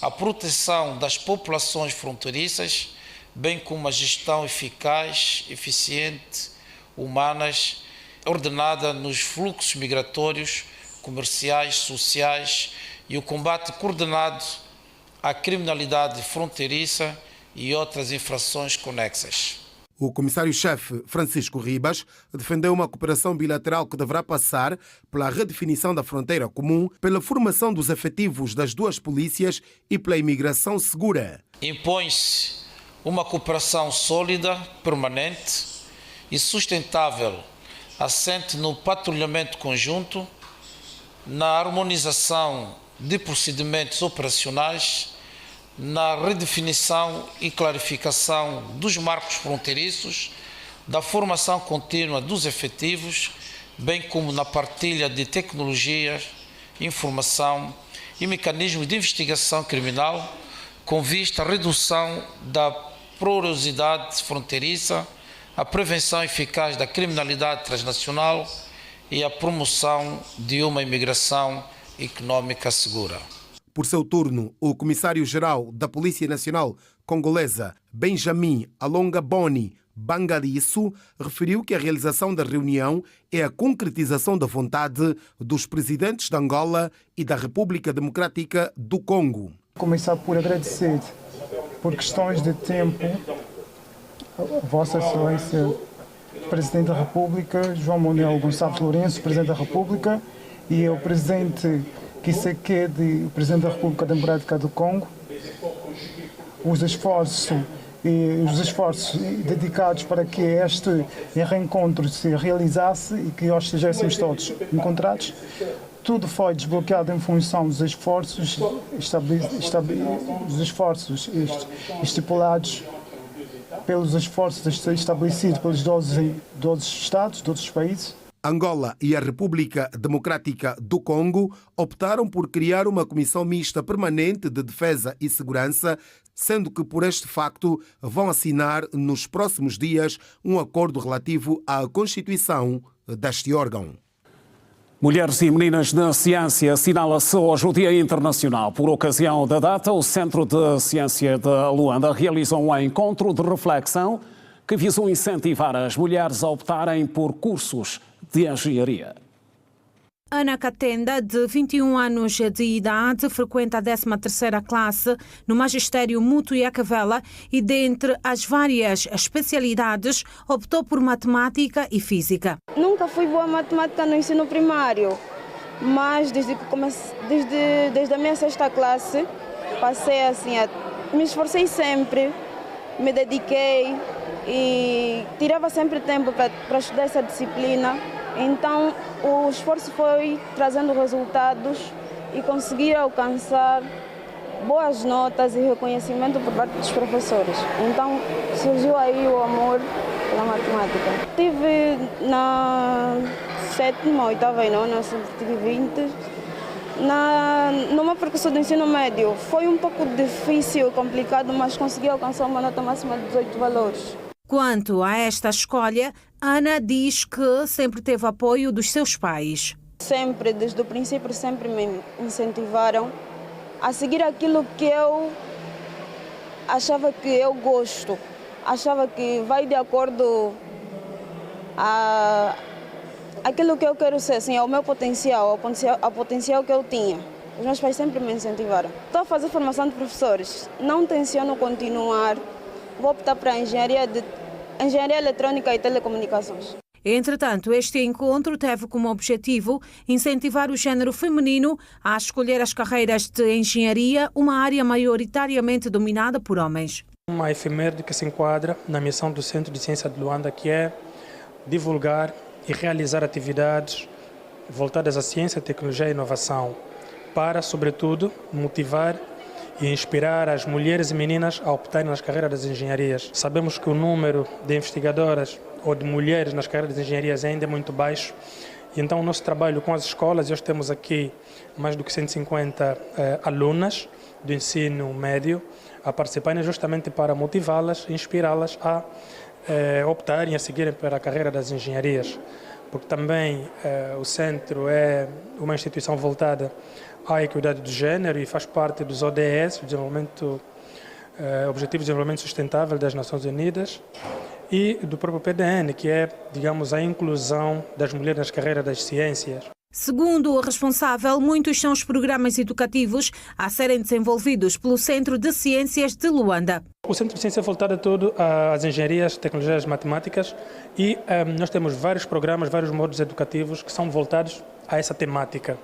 a proteção das populações fronteiriças, bem como a gestão eficaz, eficiente, humanas, ordenada nos fluxos migratórios, comerciais, sociais e o combate coordenado à criminalidade fronteiriça e outras infrações conexas. O comissário-chefe Francisco Ribas defendeu uma cooperação bilateral que deverá passar pela redefinição da fronteira comum, pela formação dos efetivos das 2 polícias e pela imigração segura. Impõe-se uma cooperação sólida, permanente e sustentável, assente no patrulhamento conjunto, na harmonização de procedimentos operacionais, na redefinição e clarificação dos marcos fronteiriços, da formação contínua dos efetivos, bem como na partilha de tecnologias, informação e mecanismos de investigação criminal, com vista à redução da porosidade fronteiriça, a prevenção eficaz da criminalidade transnacional e a promoção de uma imigração econômica segura. Por seu turno, o comissário-geral da Polícia Nacional Congolesa, Benjamin Alonga Boni Bangalisso, referiu que a realização da reunião é a concretização da vontade dos presidentes de Angola e da República Democrática do Congo. Começar por agradecer, por questões de tempo, a Vossa Excelência, Presidente da República, João Manuel Gonçalves Lourenço, Presidente da República, e o Presidente Tshisekedi, o Presidente da República Democrática do Congo, os esforços dedicados para que este reencontro se realizasse e que nós estejéssemos todos encontrados. Tudo foi desbloqueado em função dos esforços estipulados pelos esforços estabelecidos pelos 12 Estados, 12 países. Angola e a República Democrática do Congo optaram por criar uma comissão mista permanente de defesa e segurança, sendo que por este facto vão assinar nos próximos dias um acordo relativo à constituição deste órgão. Mulheres e Meninas na Ciência assinala-se hoje o Dia Internacional. Por ocasião da data, o Centro de Ciência de Luanda realizou um encontro de reflexão que visou incentivar as mulheres a optarem por cursos de engenharia. Ana Catenda, de 21 anos de idade, frequenta a 13ª classe no Magistério Mútuo e Acavela e, dentre as várias especialidades, optou por matemática e física. Nunca fui boa matemática no ensino primário, mas desde a minha 6ª classe, passei assim, me esforcei sempre, me dediquei e tirava sempre tempo para estudar essa disciplina. Então, o esforço foi trazendo resultados e consegui alcançar boas notas e reconhecimento por parte dos professores. Então, surgiu aí o amor pela matemática. Tive na 7ª, 8ª e 9ª, tive 20. No meu percurso do ensino médio foi um pouco difícil, complicado, mas consegui alcançar uma nota máxima de 18 valores. Quanto a esta escolha, Ana diz que sempre teve apoio dos seus pais. Sempre, desde o princípio, sempre me incentivaram a seguir aquilo que eu achava que eu gosto. Achava que vai de acordo a aquilo que eu quero ser, assim, ao meu potencial, ao potencial que eu tinha. Os meus pais sempre me incentivaram. Estou a fazer formação de professores. Não tenciono continuar. Vou optar para a engenharia eletrônica e telecomunicações. Entretanto, este encontro teve como objetivo incentivar o género feminino a escolher as carreiras de engenharia, uma área maioritariamente dominada por homens. Uma efeméride que se enquadra na missão do Centro de Ciência de Luanda, que é divulgar e realizar atividades voltadas à ciência, tecnologia e inovação, para, sobretudo, motivar e inspirar as mulheres e meninas a optarem nas carreiras das engenharias. Sabemos que o número de investigadoras ou de mulheres nas carreiras de engenharias ainda é muito baixo, e então o nosso trabalho com as escolas, hoje temos aqui mais do que 150 alunas do ensino médio a participarem justamente para motivá-las e inspirá-las a optarem, a seguirem para a carreira das engenharias, porque também o centro é uma instituição voltada à equidade de género e faz parte dos ODS, Objetivos de Desenvolvimento Sustentável das Nações Unidas, e do próprio PDN, que é, digamos, a inclusão das mulheres nas carreiras das ciências. Segundo o responsável, muitos são os programas educativos a serem desenvolvidos pelo Centro de Ciências de Luanda. O Centro de Ciência é voltado todo às engenharias, tecnologias matemáticas, e nós temos vários programas, vários modos educativos que são voltados a essa temática.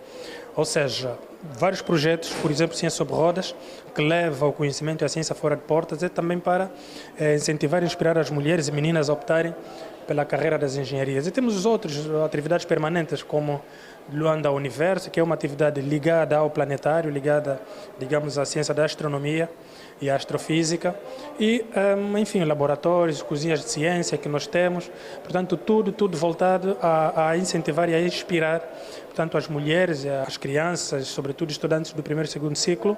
Ou seja, vários projetos, por exemplo, Ciência sobre Rodas, que leva o conhecimento e a ciência fora de portas, é também para incentivar e inspirar as mulheres e meninas a optarem pela carreira das engenharias. E temos outras atividades permanentes, como Luanda Universo, que é uma atividade ligada ao planetário, ligada, digamos, à ciência da astronomia e à astrofísica, e, enfim, laboratórios, cozinhas de ciência que nós temos, portanto, tudo voltado a incentivar e a inspirar, portanto, as mulheres e as crianças, sobretudo estudantes do primeiro e segundo ciclo,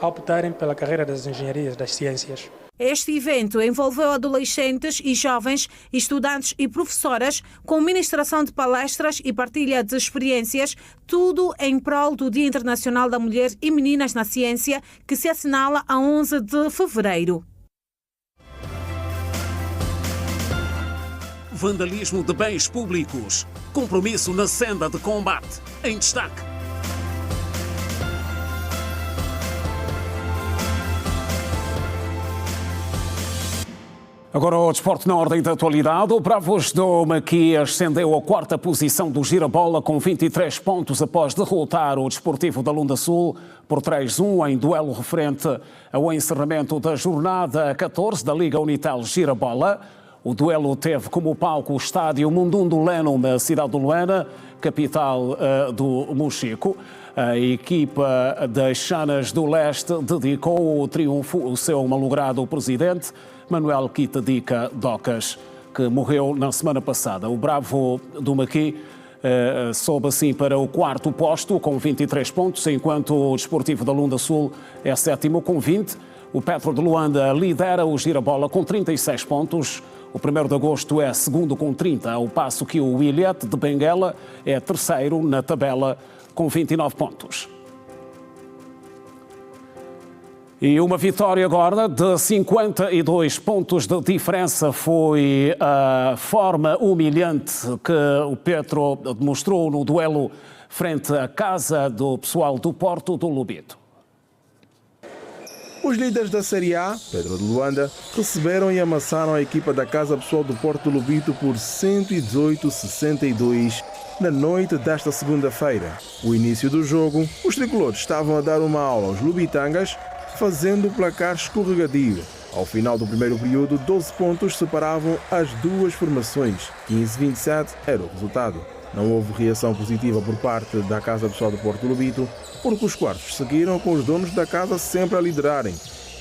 a optarem pela carreira das engenharias, das ciências. Este evento envolveu adolescentes e jovens, estudantes e professoras, com ministração de palestras e partilha de experiências, tudo em prol do Dia Internacional da Mulher e Meninas na Ciência, que se assinala a 11 de fevereiro. Vandalismo de bens públicos. Compromisso na senda de combate. Em destaque. Agora o desporto na ordem da atualidade. O Bravos do Maqui ascendeu à 4ª posição do Girabola com 23 pontos após derrotar o Desportivo da Lunda Sul por 3-1 em duelo referente ao encerramento da jornada 14 da Liga Unitel Girabola. O duelo teve como palco o estádio Mundundo Leno na cidade de Luanda, capital do Mochico. A equipa das Chanas do Leste dedicou o triunfo ao seu malogrado presidente, Manuel Quitadica Docas, que morreu na semana passada. O Bravo do Maqui sobe assim para o 4º posto com 23 pontos, enquanto o Desportivo da Lunda Sul é 7º com 20. O Petro de Luanda lidera o Girabola com 36 pontos. O 1º de agosto é segundo com 30, ao passo que o Ilhéte de Benguela é terceiro na tabela com 29 pontos. E uma vitória agora de 52 pontos de diferença foi a forma humilhante que o Petro demonstrou no duelo frente à casa do pessoal do Porto do Lobito. Os líderes da Série A, Petro de Luanda, receberam e amassaram a equipa da Casa Pessoal do Porto do Lobito por 118-62 na noite desta segunda-feira. O início do jogo, os tricolores estavam a dar uma aula aos lubitangas, fazendo o placar escorregadio. Ao final do primeiro período, 12 pontos separavam as duas formações. 15-27 era o resultado. Não houve reação positiva por parte da Casa Pessoal do Porto do Lobito, porque os quartos seguiram com os donos da casa sempre a liderarem.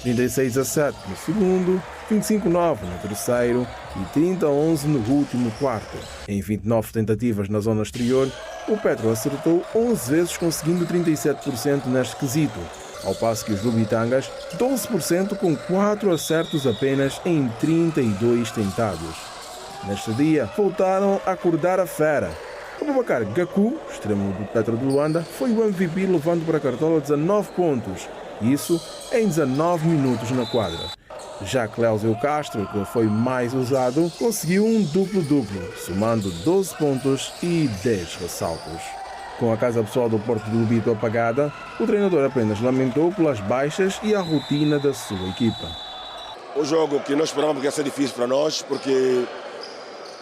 36-7 no segundo, 25-9 no terceiro e 30-11 no último quarto. Em 29 tentativas na zona exterior, o Petro acertou 11 vezes, conseguindo 37% neste quesito, ao passo que os lubitangas 12% com 4 acertos apenas em 32 tentados. Neste dia, voltaram a acordar a fera. Abubakar Gaku, extremo do Petro de Luanda, foi o MVP, levando para a cartola 19 pontos, isso em 19 minutos na quadra. Já Cléuzio Castro, que foi mais usado, conseguiu um duplo-duplo, somando 12 pontos e 10 ressaltos. Com a Casa Pessoal do Porto do Lobito apagada, o treinador apenas lamentou pelas baixas e a rotina da sua equipa. O jogo que nós esperávamos que ia ser difícil para nós, porque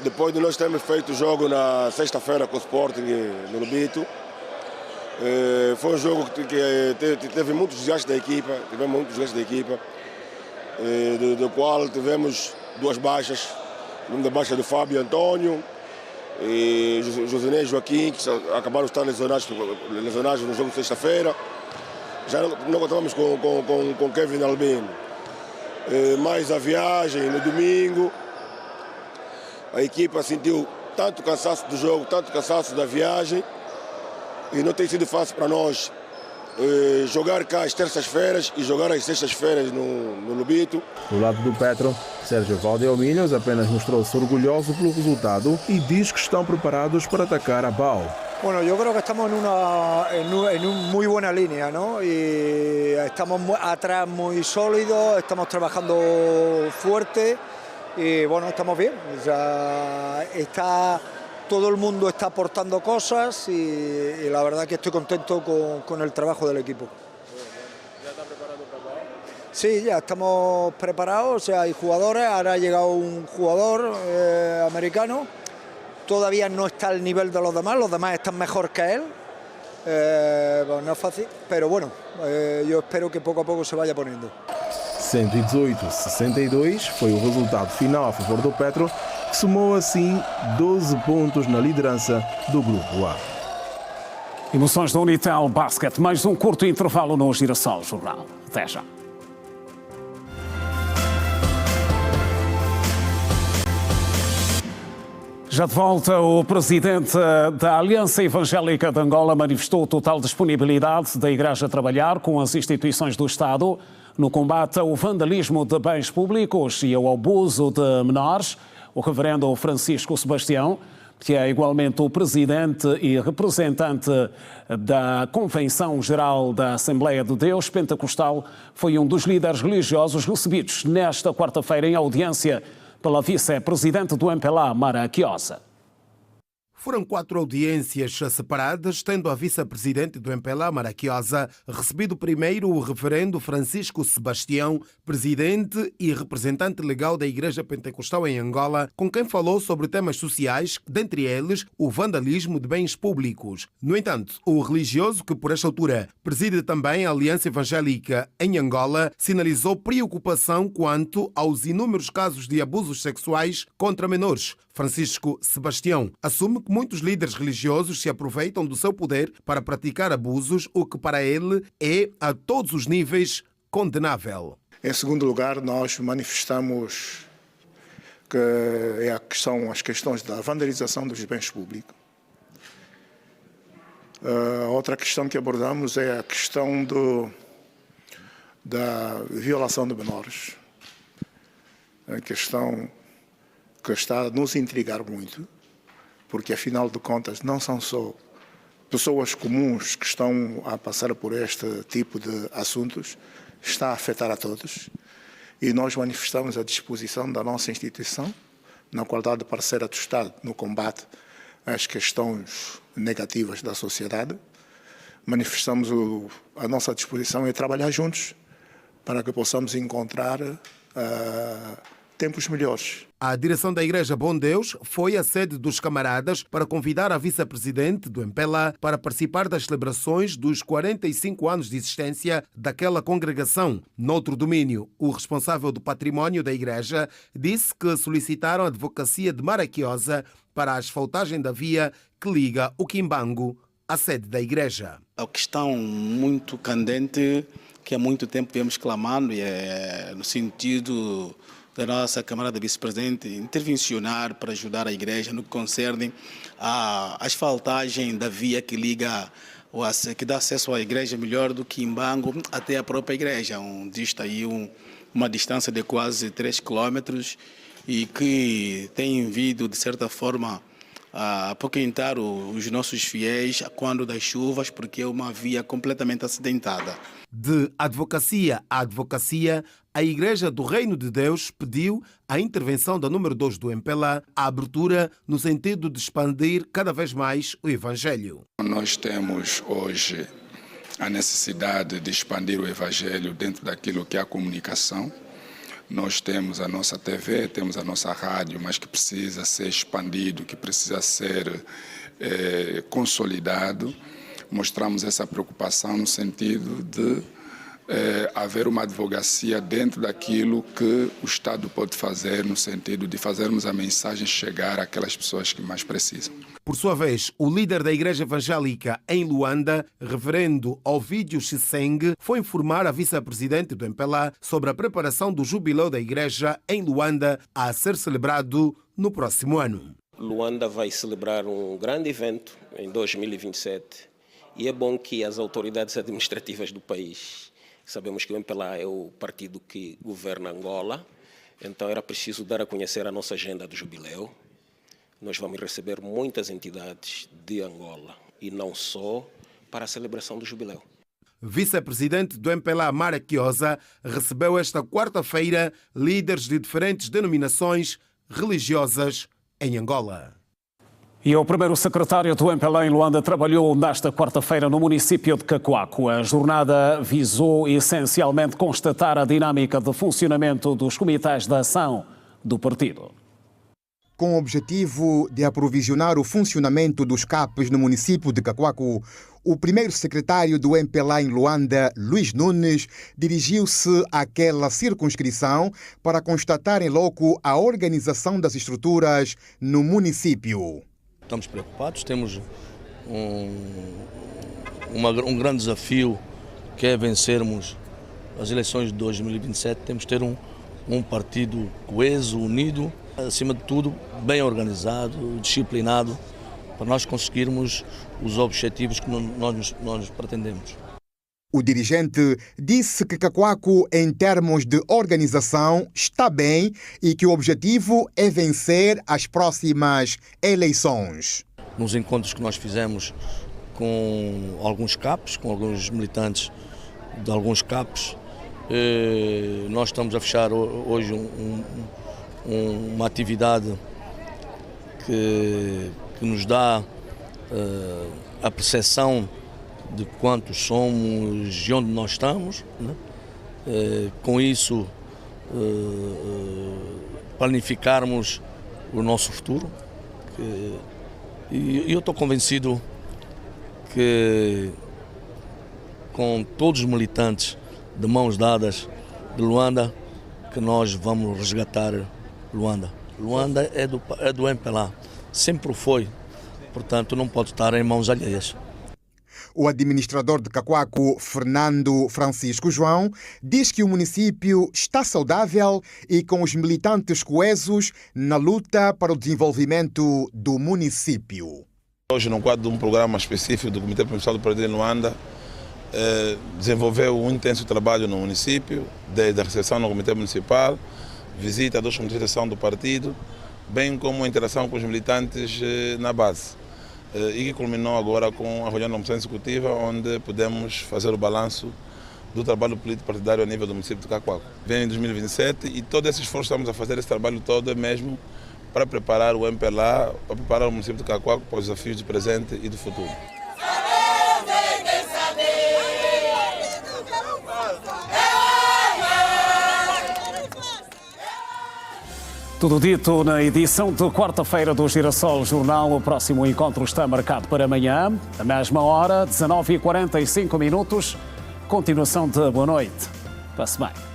depois de nós termos feito o jogo na sexta-feira com o Sporting no Lobito, foi um jogo que teve muitos desgastes da equipa, do qual tivemos duas baixas, uma baixa do Fábio Antônio e Josinei Joaquim, que acabaram de estar lesionados no jogo de sexta-feira. Já não contávamos com Kevin Albino. Mais a viagem no domingo, a equipa sentiu tanto cansaço do jogo, tanto cansaço da viagem, e não tem sido fácil para nós jogar cá às terças-feiras e jogar às sextas-feiras no Lobito. Do lado do Petro, Sérgio Valdeomilhos apenas mostrou-se orgulhoso pelo resultado e diz que estão preparados para atacar a BAL. Bueno, yo creo que estamos en una muy buena línea, ¿no? Y estamos atrás muy sólidos, estamos trabajando fuerte y bueno, estamos bien. O sea, todo el mundo está aportando cosas y la verdad que estoy contento con el trabajo del equipo. ¿Ya está preparado para BAL? Sí, ya estamos preparados, o sea, hay jugadores, ahora ha llegado un jugador americano. Todavía no está al nivel de los demás están mejor que él, pues no es fácil, pero bueno, yo espero que poco a poco se vaya poniendo. 118-62 foi o resultado final a favor do Petro, que somou assim 12 pontos na liderança do Grupo A. Emoções da Unitel Basket, mais um curto intervalo no Girassol Jornal. Até já. Já de volta, o presidente da Aliança Evangélica de Angola manifestou total disponibilidade da Igreja a trabalhar com as instituições do Estado no combate ao vandalismo de bens públicos e ao abuso de menores. O reverendo Francisco Sebastião, que é igualmente o presidente e representante da Convenção Geral da Assembleia de Deus Pentecostal, foi um dos líderes religiosos recebidos nesta quarta-feira em audiência pela vice-presidente do MPLA, Mara Quiosa. Foram 4 audiências separadas, tendo a vice-presidente do MPLA, Mara Quiosa, recebido primeiro o reverendo Francisco Sebastião, presidente e representante legal da Igreja Pentecostal em Angola, com quem falou sobre temas sociais, dentre eles o vandalismo de bens públicos. No entanto, o religioso, que por esta altura preside também a Aliança Evangélica em Angola, sinalizou preocupação quanto aos inúmeros casos de abusos sexuais contra menores. Francisco Sebastião assume que muitos líderes religiosos se aproveitam do seu poder para praticar abusos, o que para ele é, a todos os níveis, condenável. Em segundo lugar, nós manifestamos que as questões da vandalização dos bens públicos. Outra questão que abordamos é a questão da violação de menores. A questão que está a nos intrigar muito, porque afinal de contas não são só pessoas comuns que estão a passar por este tipo de assuntos, está a afetar a todos. E nós manifestamos a disposição da nossa instituição, na qualidade de parceira do Estado no combate às questões negativas da sociedade. Manifestamos a nossa disposição em trabalhar juntos para que possamos encontrar tempos melhores. A direção da Igreja Bom Deus foi à sede dos camaradas para convidar a vice-presidente do MPLA para participar das celebrações dos 45 anos de existência daquela congregação. Noutro domínio, o responsável do património da Igreja disse que solicitaram a advocacia de Maraquiosa para a asfaltagem da via que liga o Quimbango à sede da Igreja. A questão muito candente que há muito tempo viemos clamando e é no sentido da nossa camarada vice-presidente intervencionar para ajudar a Igreja no que concerne à asfaltagem da via que liga, que dá acesso à Igreja melhor do que Quimbango até a própria Igreja, onde está aí uma distância de quase 3 quilômetros e que tem vindo, de certa forma, a apoquentar os nossos fiéis quando das chuvas, porque é uma via completamente acidentada. De advocacia a advocacia, a Igreja do Reino de Deus pediu a intervenção da número 2 do MPLA, a abertura no sentido de expandir cada vez mais o Evangelho. Nós temos hoje a necessidade de expandir o Evangelho dentro daquilo que é a comunicação. Nós temos a nossa TV, temos a nossa rádio, mas que precisa ser expandido, que precisa ser consolidado. Mostramos essa preocupação no sentido de haver uma advocacia dentro daquilo que o Estado pode fazer, no sentido de fazermos a mensagem chegar àquelas pessoas que mais precisam. Por sua vez, o líder da Igreja Evangélica em Luanda, reverendo Ovidio Chiseng, foi informar a vice-presidente do MPLA sobre a preparação do jubileu da Igreja em Luanda a ser celebrado no próximo ano. Luanda vai celebrar um grande evento em 2027 e é bom que as autoridades administrativas do país, sabemos que o MPLA é o partido que governa Angola, então era preciso dar a conhecer a nossa agenda do jubileu. Nós vamos receber muitas entidades de Angola e não só para a celebração do jubileu. Vice-presidente do MPLA Maraquiosa recebeu esta quarta-feira líderes de diferentes denominações religiosas em Angola. E o primeiro secretário do MPLA em Luanda trabalhou nesta quarta-feira no município de Cacoaco. A jornada visou essencialmente constatar a dinâmica de funcionamento dos comitês de ação do partido. Com o objetivo de aprovisionar o funcionamento dos CAPs no município de Cacoaco, o primeiro secretário do MPLA em Luanda, Luís Nunes, dirigiu-se àquela circunscrição para constatar em loco a organização das estruturas no município. Estamos preocupados, temos um grande desafio que é vencermos as eleições de 2027. Temos que ter um partido coeso, unido, acima de tudo bem organizado, disciplinado, para nós conseguirmos os objetivos que nós pretendemos. O dirigente disse que Cacoaco, em termos de organização, está bem e que o objetivo é vencer as próximas eleições. Nos encontros que nós fizemos com alguns CAPs, com alguns militantes de alguns CAPs, nós estamos a fechar hoje uma atividade que nos dá a percepção de quantos somos e onde nós estamos, né? Com isso planificarmos o nosso futuro. E eu estou convencido que com todos os militantes de mãos dadas de Luanda, que nós vamos resgatar Luanda. Luanda é do MPLA, sempre foi, portanto não pode estar em mãos alheias. O administrador de Cacoaco, Fernando Francisco João, diz que o município está saudável e com os militantes coesos na luta para o desenvolvimento do município. Hoje, no quadro de um programa específico do Comitê Provincial do Partido em Luanda, desenvolveu um intenso trabalho no município, desde a recepção no Comitê Municipal, visita dos comitês de ação do partido, bem como a interação com os militantes na base. E que culminou agora com a reunião da Comissão Executiva, onde podemos fazer o balanço do trabalho político partidário a nível do município de Cacoaco. Vem em 2027 e todo esse esforço estamos a fazer, esse trabalho todo é mesmo para preparar o MPLA, para preparar o município de Cacoaco para os desafios do presente e do futuro. Tudo dito na edição de quarta-feira do Girassol Jornal. O próximo encontro está marcado para amanhã, à mesma hora, 19h45. Continuação de boa noite. Passe bem.